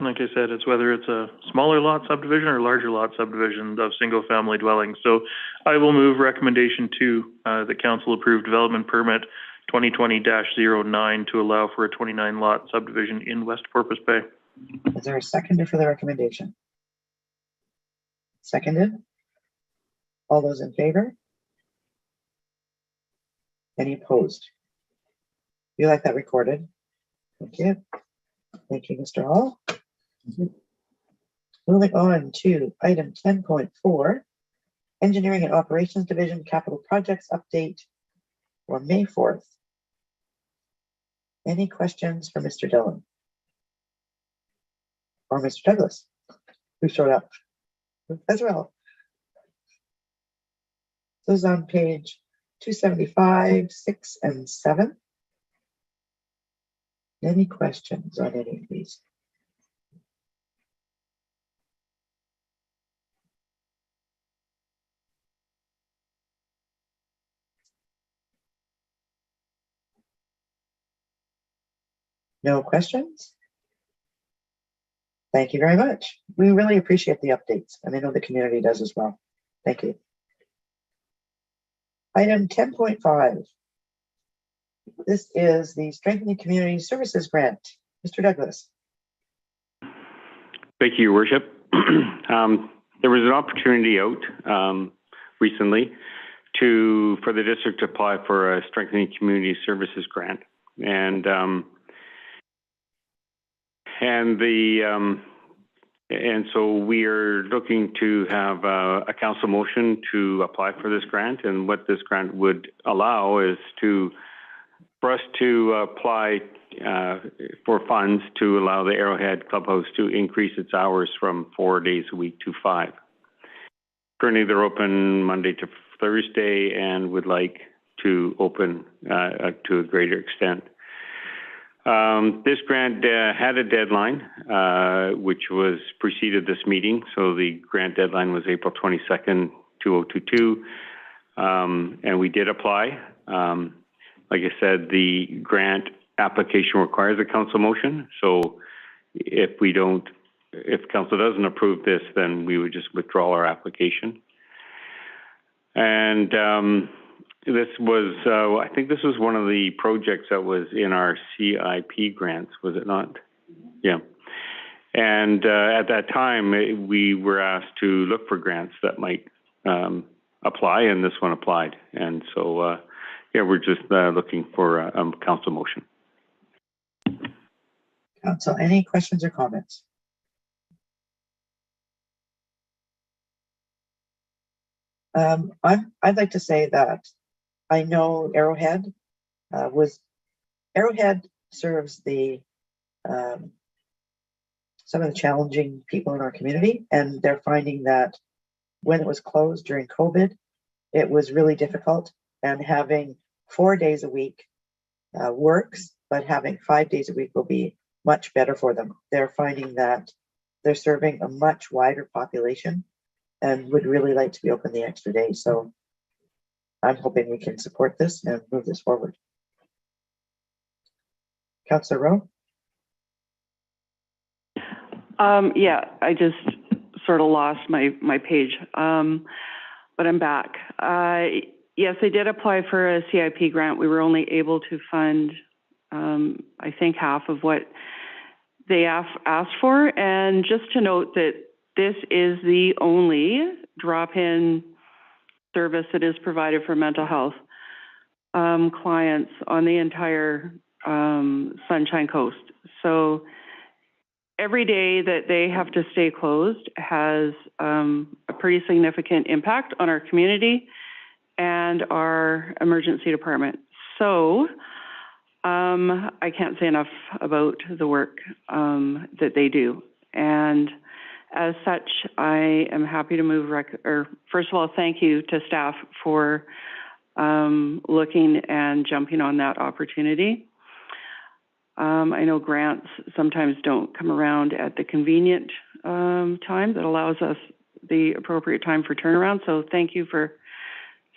Like I said, it's whether it's a smaller lot subdivision or larger lot subdivision of single-family dwellings. So I will move recommendation 2, the council-approved development permit 2020-09 to allow for a 29-lot subdivision in West Porpoise Bay. Is there a seconder for the recommendation? Seconded? All those in favor? Any opposed? You like that recorded? Thank you. Thank you, Mr. Hall. Moving on to item 10.4, Engineering and Operations Division Capital Projects Update for May 4th. Any questions for Mr. Dillon? Or Mr. Douglas, who showed up as well? This is on page 275, 6, and 7. Any questions on any of these? No questions? Thank you very much. We really appreciate the updates, and I know the community does as well. Thank you. Item 10.5. This is the Strengthening Community Services Grant. Mr. Douglas. Thank you, Your Worship. There was an opportunity out recently for the district to apply for a Strengthening Community Services Grant, and so we are looking to have a council motion to apply for this grant. And what this grant would allow is for us to apply for funds to allow the Arrowhead Clubhouse to increase its hours from 4 days a week to 5. Currently, they're open Monday to Thursday and would like to open to a greater extent. This grant had a deadline, which was preceded this meeting. So the grant deadline was April 22nd, 2022. And we did apply. Like I said, the grant application requires a council motion. So if we don't if council doesn't approve this, then we would just withdraw our application. And this was, I think this was one of the projects that was in our CIP grants, was it not? Yeah. And at that time, we were asked to look for grants that might apply, and this one applied. And so, yeah, we're just looking for a council motion. Council, any questions or comments? I'd like to say that I know Arrowhead serves the some of the challenging people in our community, and they're finding that when it was closed during COVID, it was really difficult, and having 4 days a week works, but having 5 days a week will be much better for them. They're finding that they're serving a much wider population and would really like to be open the extra day. So I'm hoping we can support this and move this forward. Councillor Rowe? Yeah, I just sort of lost my page, but I'm back. Yes, I did apply for a CIP grant. We were only able to fund, I think, half of what they asked for. And just to note that this is the only drop-in service that is provided for mental health clients on the entire Sunshine Coast. So every day that they have to stay closed has a pretty significant impact on our community and our emergency department. So I can't say enough about the work that they do. And as such, I am happy to move, first of all, thank you to staff for looking and jumping on that opportunity. I know grants sometimes don't come around at the convenient time that allows us the appropriate time for turnaround. So thank you for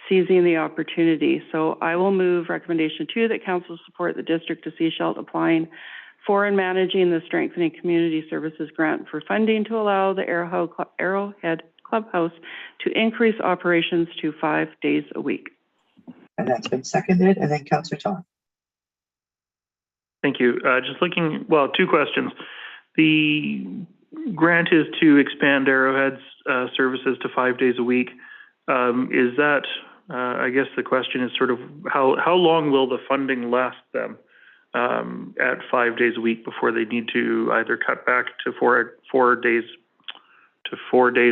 seizing the opportunity. So I will move recommendation 2 that council support the District of Sechelt applying for and managing the Strengthening Community Services Grant for funding to allow the Arrowhead Clubhouse to increase operations to 5 days a week. And that's been seconded. And then Councillor Tom. Thank you. Just looking, well, 2 questions. The grant is to expand Arrowhead's services to 5 days a week. Is that, I guess the question is sort of how long will the funding last them at 5 days a week before they need to either cut back to 4 days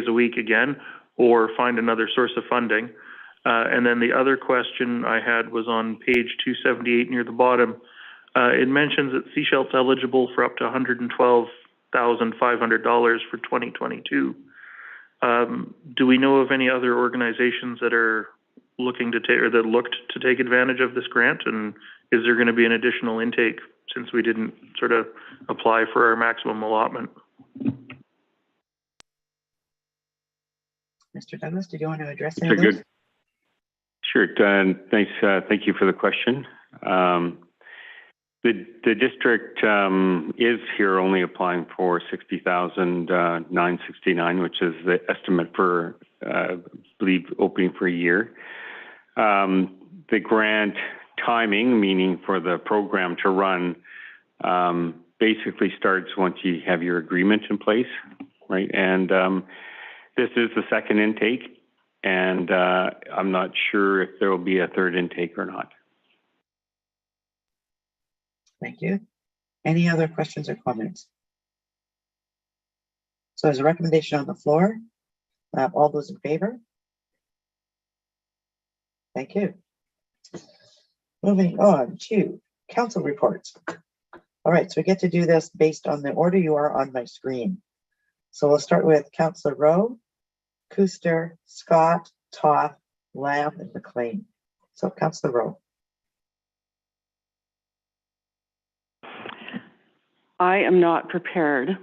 a week again, or find another source of funding? And then the other question I had was on page 278 near the bottom. It mentions that Sechelt's eligible for up to $112,500 for 2022. Do we know of any other organizations that are looking to take, or that looked to take advantage of this grant? And is there going to be an additional intake since we didn't sort of apply for our maximum allotment? Mr. Douglas, did you want to address any of those? Sure, thanks. Thank you for the question. The district is here only applying for $60,969, which is the estimate for, I believe, opening for a year. The grant timing, meaning for the program to run, basically starts once you have your agreement in place, right? And this is the second intake, and I'm not sure if there will be a third intake or not. Thank you. Any other questions or comments? So there's a recommendation on the floor. All those in favor? Thank you. Moving on to council reports. All right, so we get to do this based on the order you are on my screen. So we'll start with Councillor Rowe, Kuster, Scott, Toth, Lamb, and McLean. So Councillor Rowe. I am not prepared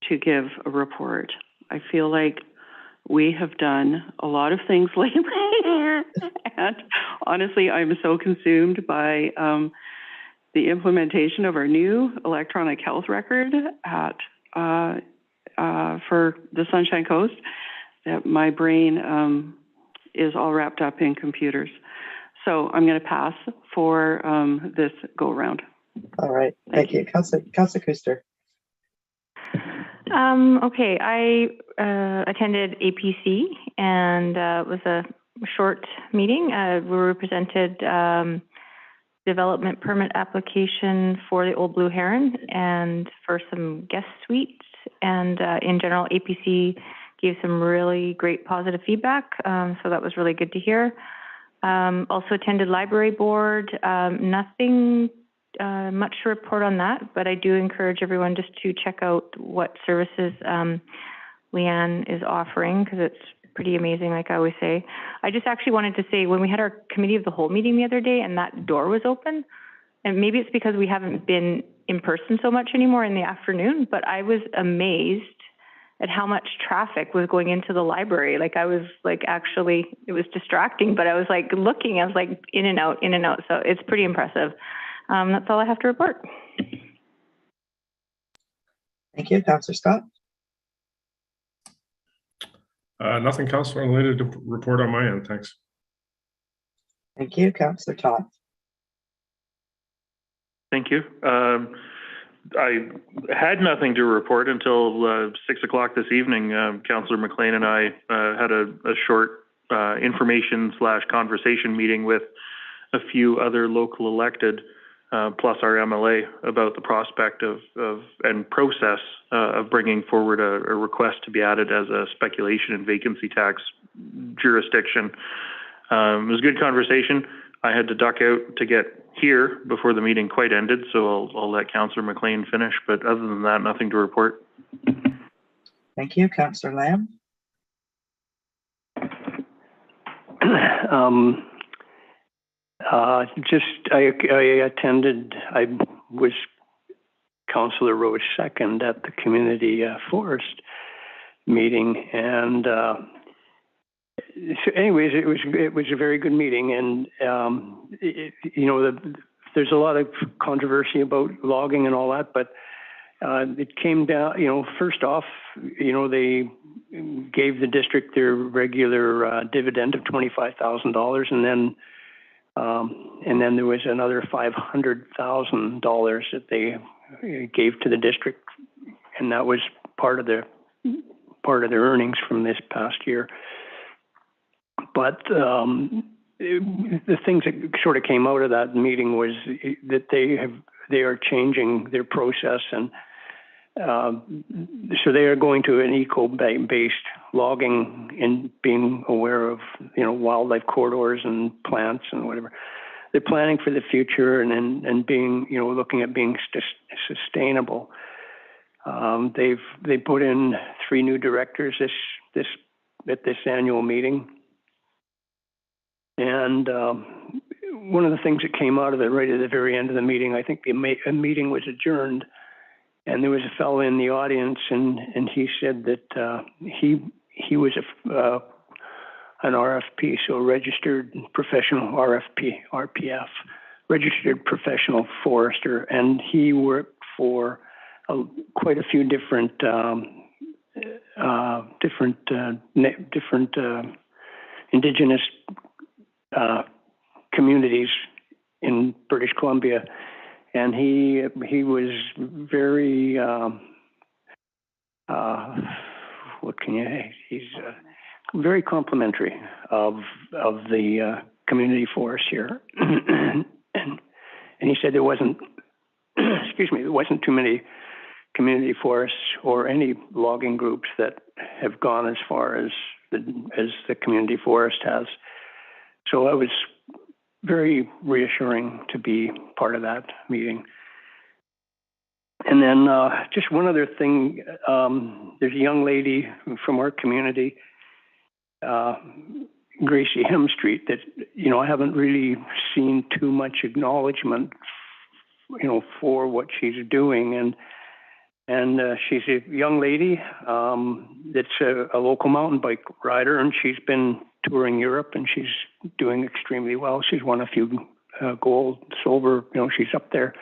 to give a report. I feel like we have done a lot of things lately. And honestly, I'm so consumed by the implementation of our new electronic health record at for the Sunshine Coast, that my brain is all wrapped up in computers. So I'm going to pass for this go around. All right, thank you. Councillor Kuster. Okay, I attended APC, and it was a short meeting. We were presented development permit application for the Old Blue Heron and for some guest suites. And in general, APC gave some really great positive feedback, so that was really good to hear. Also attended library board. Nothing much to report on that, but I do encourage everyone just to check out what services Leanne is offering, because it's pretty amazing, like I always say. I just actually wanted to say, when we had our committee of the whole meeting the other day and that door was open, and maybe it's because we haven't been in person so much anymore in the afternoon, but I was amazed at how much traffic was going into the library. Like, I was like, actually, it was distracting, but I was like looking, I was like in and out. So it's pretty impressive. That's all I have to report. Thank you. Councillor Scott. Nothing council related to report on my end. Thanks. Thank you. Councillor Todd. Thank you. I had nothing to report until 6 o'clock this evening. Councillor McLean and I had a short information/conversation meeting with a few other local elected, plus our MLA, about the prospect of and process of bringing forward a request to be added as a speculation and vacancy tax jurisdiction. It was a good conversation. I had to duck out to get here before the meeting quite ended, so I'll let Councillor McLean finish. But other than that, nothing to report. Thank you. Councillor Lamb. I was Councillor Rowe's second at the community forest meeting, and so anyways, it was a very good meeting, and there's a lot of controversy about logging and all that, but it came down, first off, they gave the district their regular dividend of $25,000, and then there was another $500,000 that they gave to the district, and that was part of their earnings from this past year. But the things that sort of came out of that meeting was that they are changing their process, and so they are going to an eco-based logging and being aware of wildlife corridors and plants and whatever. They're planning for the future and being looking at being sustainable. They put in 3 new directors at this annual meeting. And one of the things that came out of it right at the very end of the meeting, I think a meeting was adjourned, and there was a fellow in the audience, and he said that he was an RFP, so registered professional RPF, registered professional forester, and he worked for quite a few different indigenous communities in British Columbia, and he was very he's very complimentary of the community forest here, and he said there wasn't there wasn't too many community forests or any logging groups that have gone as far as the community forest has. So it was very reassuring to be part of that meeting. And then just one other thing, there's a young lady from our community, Gracie Hemstreet, that, I haven't really seen too much acknowledgement, for what she's doing. And she's a young lady that's a local mountain bike rider, and she's been touring Europe, and she's doing extremely well. She's won a few gold, silver. She's up there.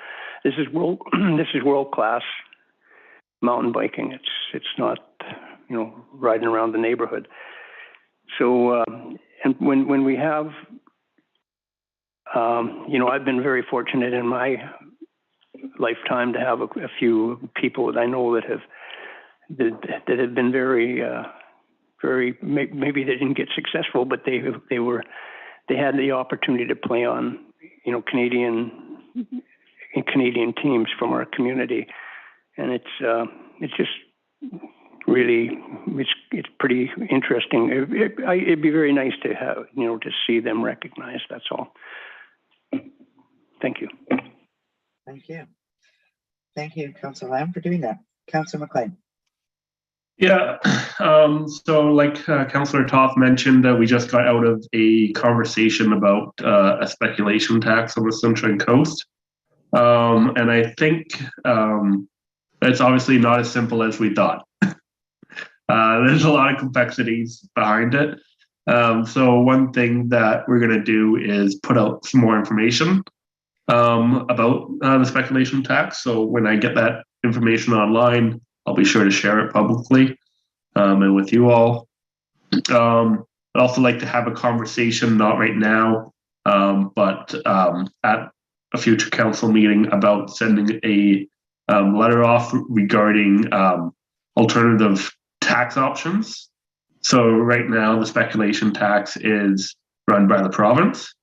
This is world class mountain biking. It's not riding around the neighborhood. So, and when we have, I've been very fortunate in my lifetime to have a few people that I know that have been very, maybe they didn't get successful, but they had the opportunity to play on, Canadian teams from our community, and it's just really, it's pretty interesting. It'd be very nice to have, to see them recognized. That's all. Thank you. Thank you. Thank you, Councillor Lamb, for doing that. Councillor McLean. Yeah, so like Councillor Toth mentioned, we just got out of a conversation about a speculation tax on the Sunshine Coast. And I think it's obviously not as simple as we thought. There's a lot of complexities behind it. So one thing that we're going to do is put out some more information about the speculation tax. So when I get that information online, I'll be sure to share it publicly and with you all. I'd also like to have a conversation, not right now, but at a future council meeting about sending a letter off regarding alternative tax options. So right now, the speculation tax is run by the province,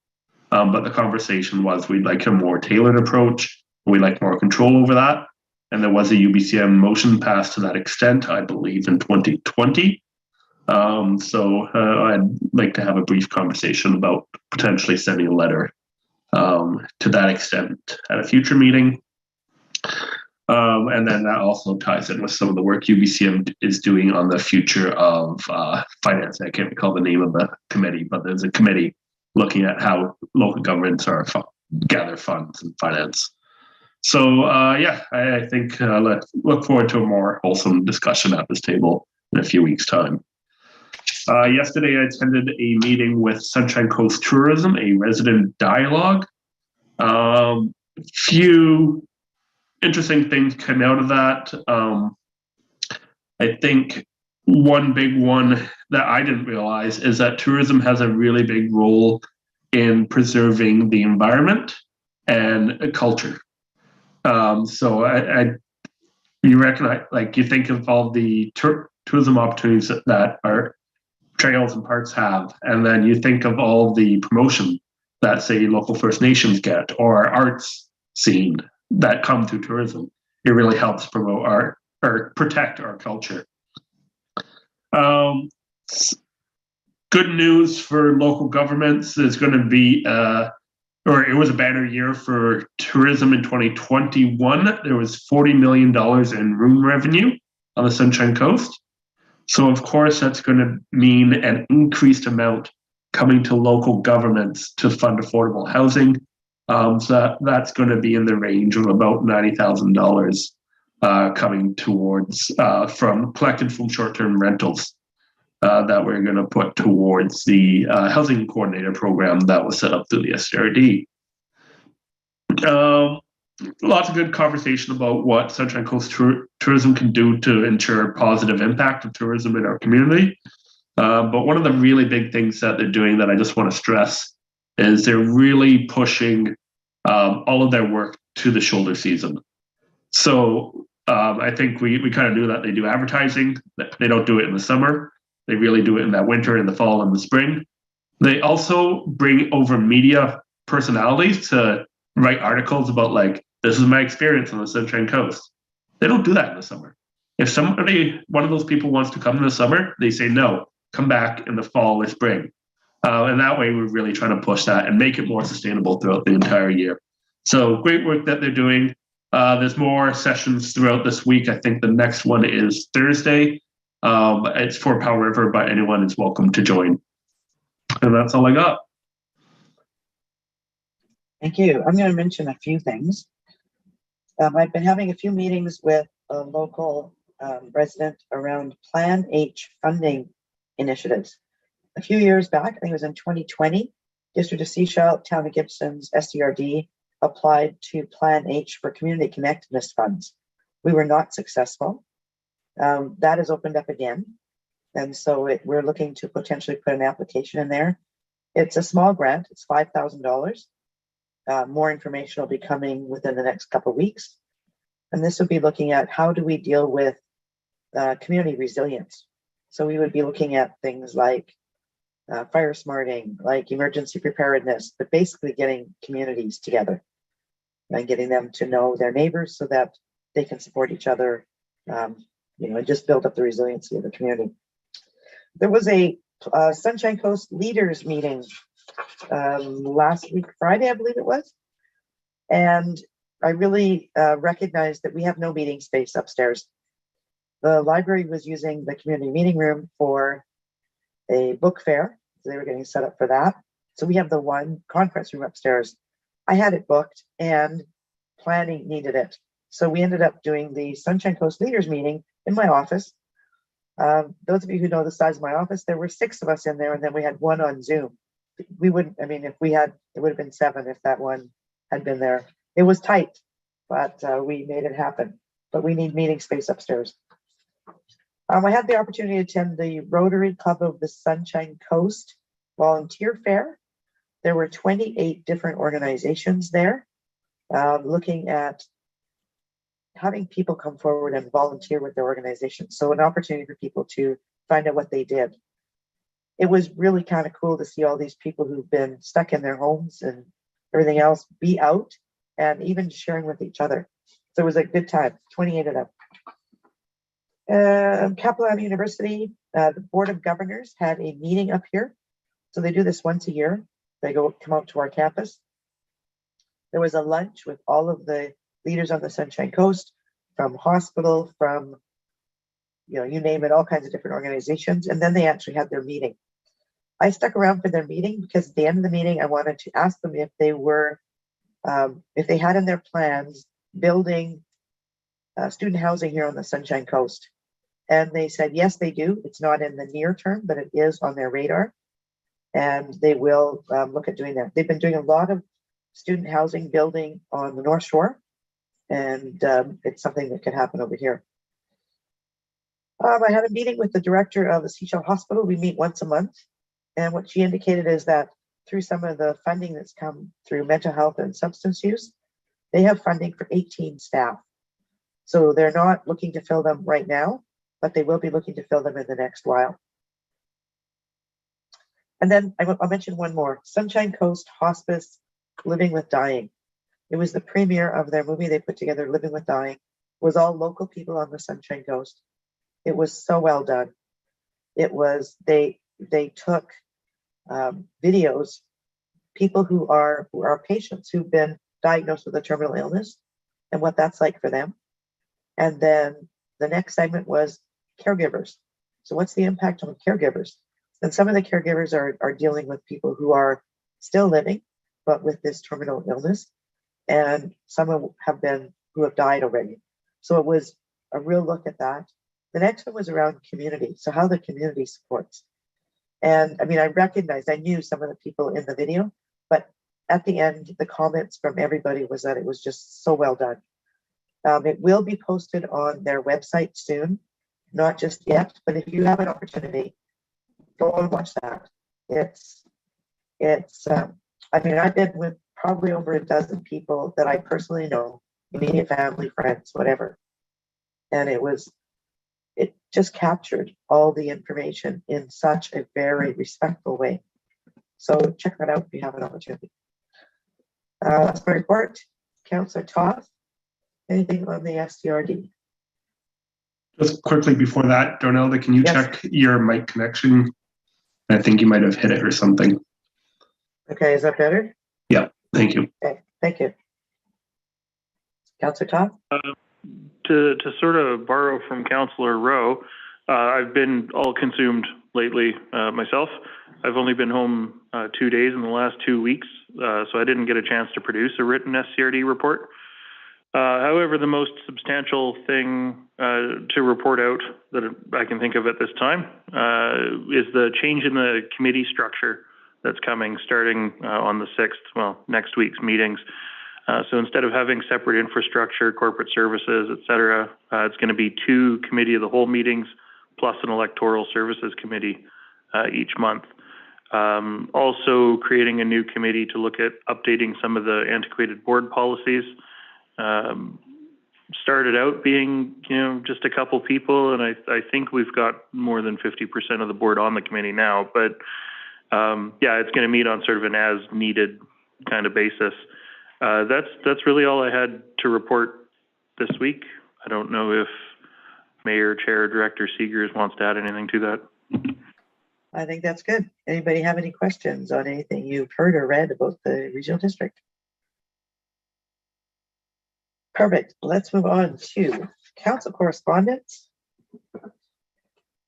but the conversation was we'd like a more tailored approach. We'd like more control over that. And there was a UBCM motion passed to that extent, I believe, in 2020. So I'd like to have a brief conversation about potentially sending a letter to that extent at a future meeting. And then that also ties in with some of the work UBCM is doing on the future of finance. I can't recall the name of the committee, but there's a committee looking at how local governments are gather funds and finance. So yeah, I think let's look forward to a more wholesome discussion at this table in a few weeks' time. Yesterday, I attended a meeting with Sunshine Coast Tourism, a resident dialogue. Few interesting things came out of that. I think one big one that I didn't realize is that tourism has a really big role in preserving the environment and culture. So you recognize, like, you think of all the tourism opportunities that our trails and parks have, and then you think of all the promotion that, say, local First Nations get, or arts scene that come through tourism. It really helps promote or protect our culture. Good news for local governments is going to be it was a banner year for tourism in 2021. There was $40 million in room revenue on the Sunshine Coast. So of course, that's going to mean an increased amount coming to local governments to fund affordable housing. So that's going to be in the range of about $90,000 coming towards collected from short-term rentals that we're going to put towards the housing coordinator program that was set up through the SRD. Lots of good conversation about what Sunshine Coast Tourism can do to ensure positive impact of tourism in our community. But one of the really big things that they're doing that I just want to stress is they're really pushing all of their work to the shoulder season. So I think we kind of knew that they do advertising. They don't do it in the summer. They really do it in that winter, in the fall, and the spring. They also bring over media personalities to write articles about, like, this is my experience on the Sunshine Coast. They don't do that in the summer. If one of those people wants to come in the summer, they say, no, come back in the fall or spring. And that way we're really trying to push that and make it more sustainable throughout the entire year. So great work that they're doing. There's more sessions throughout this week. I think the next one is Thursday. It's for Powell River, but anyone is welcome to join. And that's all I got. Thank you. I'm going to mention a few things. I've been having a few meetings with a local resident around Plan H funding initiatives. A few years back, I think it was in 2020, District of Sechelt, Town of Gibson's SCRD applied to Plan H for community connectedness funds. We were not successful. That is opened up again. And so we're looking to potentially put an application in there. It's a small grant, it's $5,000. More information will be coming within the next couple of weeks. And this would be looking at how do we deal with community resilience. So we would be looking at things like fire smarting, like emergency preparedness, but basically getting communities together and getting them to know their neighbors so that they can support each other, and just build up the resiliency of the community. There was a Sunshine Coast leaders meeting last week, Friday, I believe it was. And I really recognized that we have no meeting space upstairs. The library was using the community meeting room for a book fair. So they were getting set up for that. So we have the one conference room upstairs. I had it booked and planning needed it. So we ended up doing the Sunshine Coast leaders meeting in my office. Those of you who know the size of my office, there were 6 of us in there, and then we had one on Zoom. We wouldn't, I mean, if we had, it would have been 7 if that one had been there. It was tight, but we made it happen. But we need meeting space upstairs. I had the opportunity to attend the Rotary Club of the Sunshine Coast Volunteer Fair. There were 28 different organizations there, looking at having people come forward and volunteer with their organization. So an opportunity for people to find out what they did. It was really kind of cool to see all these people who've been stuck in their homes and everything else be out and even sharing with each other. So it was a good time, 28 of them. Kaplan University, the Board of Governors had a meeting up here. So they do this once a year. They come out to our campus. There was a lunch with all of the leaders on the Sunshine Coast, from hospital, from, you name it, all kinds of different organizations. And then they actually had their meeting. I stuck around for their meeting because at the end of the meeting, I wanted to ask them if they were, if they had in their plans building student housing here on the Sunshine Coast. And they said, yes, they do. It's not in the near term, but it is on their radar. And they will look at doing that. They've been doing a lot of student housing building on the North Shore. And it's something that could happen over here. I had a meeting with the director of the Seashell Hospital. We meet once a month. And what she indicated is that through some of the funding that's come through mental health and substance use, they have funding for 18 staff. So they're not looking to fill them right now, but they will be looking to fill them in the next while. And then I'll mention one more, Sunshine Coast Hospice, Living with Dying. It was the premiere of their movie they put together, Living with Dying. It was all local people on the Sunshine Coast. It was so well done. It was, they took videos, people who are patients who've been diagnosed with a terminal illness and what that's like for them. And then the next segment was caregivers. So what's the impact on caregivers? And some of the caregivers are dealing with people who are still living, but with this terminal illness. And some who have died already. So it was a real look at that. The next one was around community. So how the community supports. And I mean, I knew some of the people in the video, but at the end, the comments from everybody was that it was just so well done. It will be posted on their website soon, not just yet, but if you have an opportunity, go and watch that. I mean, I've been with probably over a dozen people that I personally know, immediate family, friends, whatever. And it just captured all the information in such a very respectful way. So check that out if you have an opportunity. That's my report. Councillor Toth, anything on the STRD? Just quickly before that, Donelda, can you check your mic connection? I think you might have hit it or something. Okay, is that better? Yeah, thank you. Okay, thank you. Councillor Toth? To sort of borrow from Councillor Rowe, I've been all consumed lately myself. I've only been home 2 days in the last 2 weeks, so I didn't get a chance to produce a written SCRD report. However, the most substantial thing to report out that I can think of at this time is the change in the committee structure that's coming starting on the 6th, well, next week's meetings. So instead of having separate infrastructure, corporate services, et cetera, it's going to be 2 committee of the whole meetings plus an electoral services committee each month. Also creating a new committee to look at updating some of the antiquated board policies. Started out being, just a couple people, and I think we've got more than 50% of the board on the committee now. But yeah, it's going to meet on sort of an as-needed kind of basis. That's really all I had to report this week. I don't know if Mayor, Chair, Director Seegers wants to add anything to that. I think that's good. Anybody have any questions on anything you've heard or read about the regional district? Perfect. Let's move on to council correspondence.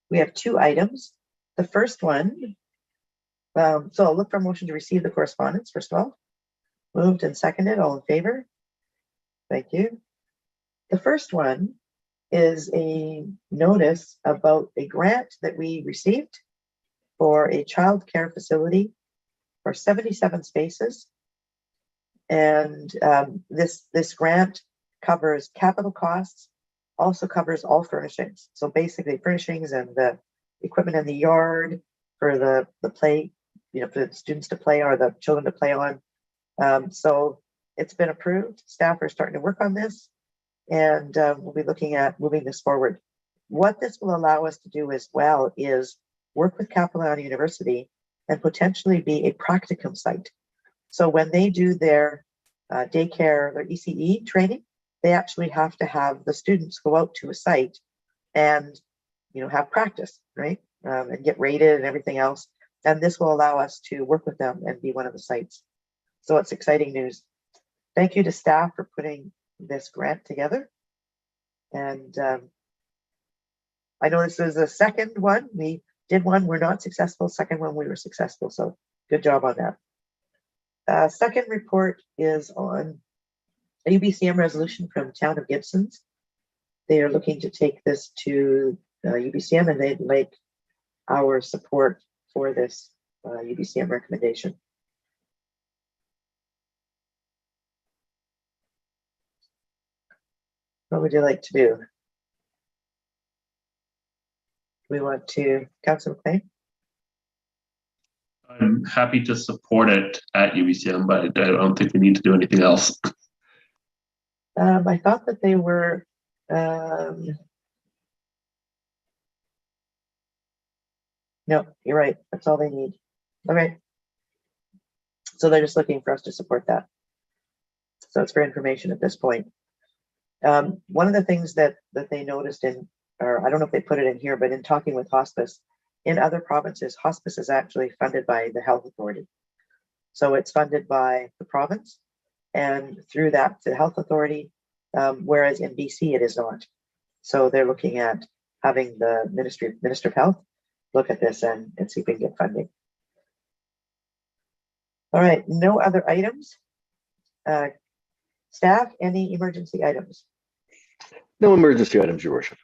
We have 2 items. The first one, so I'll look for a motion to receive the correspondence, first of all. Moved and seconded, all in favor? Thank you. The first one is a notice about a grant that we received for a child care facility for 77 spaces. And this grant covers capital costs, also covers all furnishings. So basically furnishings and the equipment in the yard for the play, for the students to play or the children to play on. So it's been approved. Staff are starting to work on this, and we'll be looking at moving this forward. What this will allow us to do as well is work with Kaplan University and potentially be a practicum site. So when they do their daycare, their ECE training, they actually have to have the students go out to a site and have practice, right? And get rated and everything else. And this will allow us to work with them and be one of the sites. So it's exciting news. Thank you to staff for putting this grant together. And I know this is the second one. We did one, we're not successful. Second one, we were successful. So good job on that. Second report is on a UBCM resolution from Town of Gibsons. They are looking to take this to UBCM, and they'd like our support for this UBCM recommendation. What would you like to do? We want to, Councillor McLean? I'm happy to support it at UBCM, but I don't think we need to do anything else. I thought that they were, no, you're right. That's all they need. Okay. So they're just looking for us to support that. So it's for information at this point. One of the things that they noticed in, or I don't know if they put it in here, but in talking with Hospice, in other provinces, Hospice is actually funded by the health authority. So it's funded by the province and through that to the health authority, whereas in BC it is not. So they're looking at having the Minister of Health look at this and see if we can get funding. All right, no other items. Staff, any emergency items? No emergency items, Your Worship.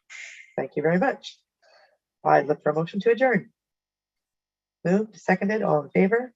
Thank you very much. I look for a motion to adjourn. Moved, seconded, all in favor?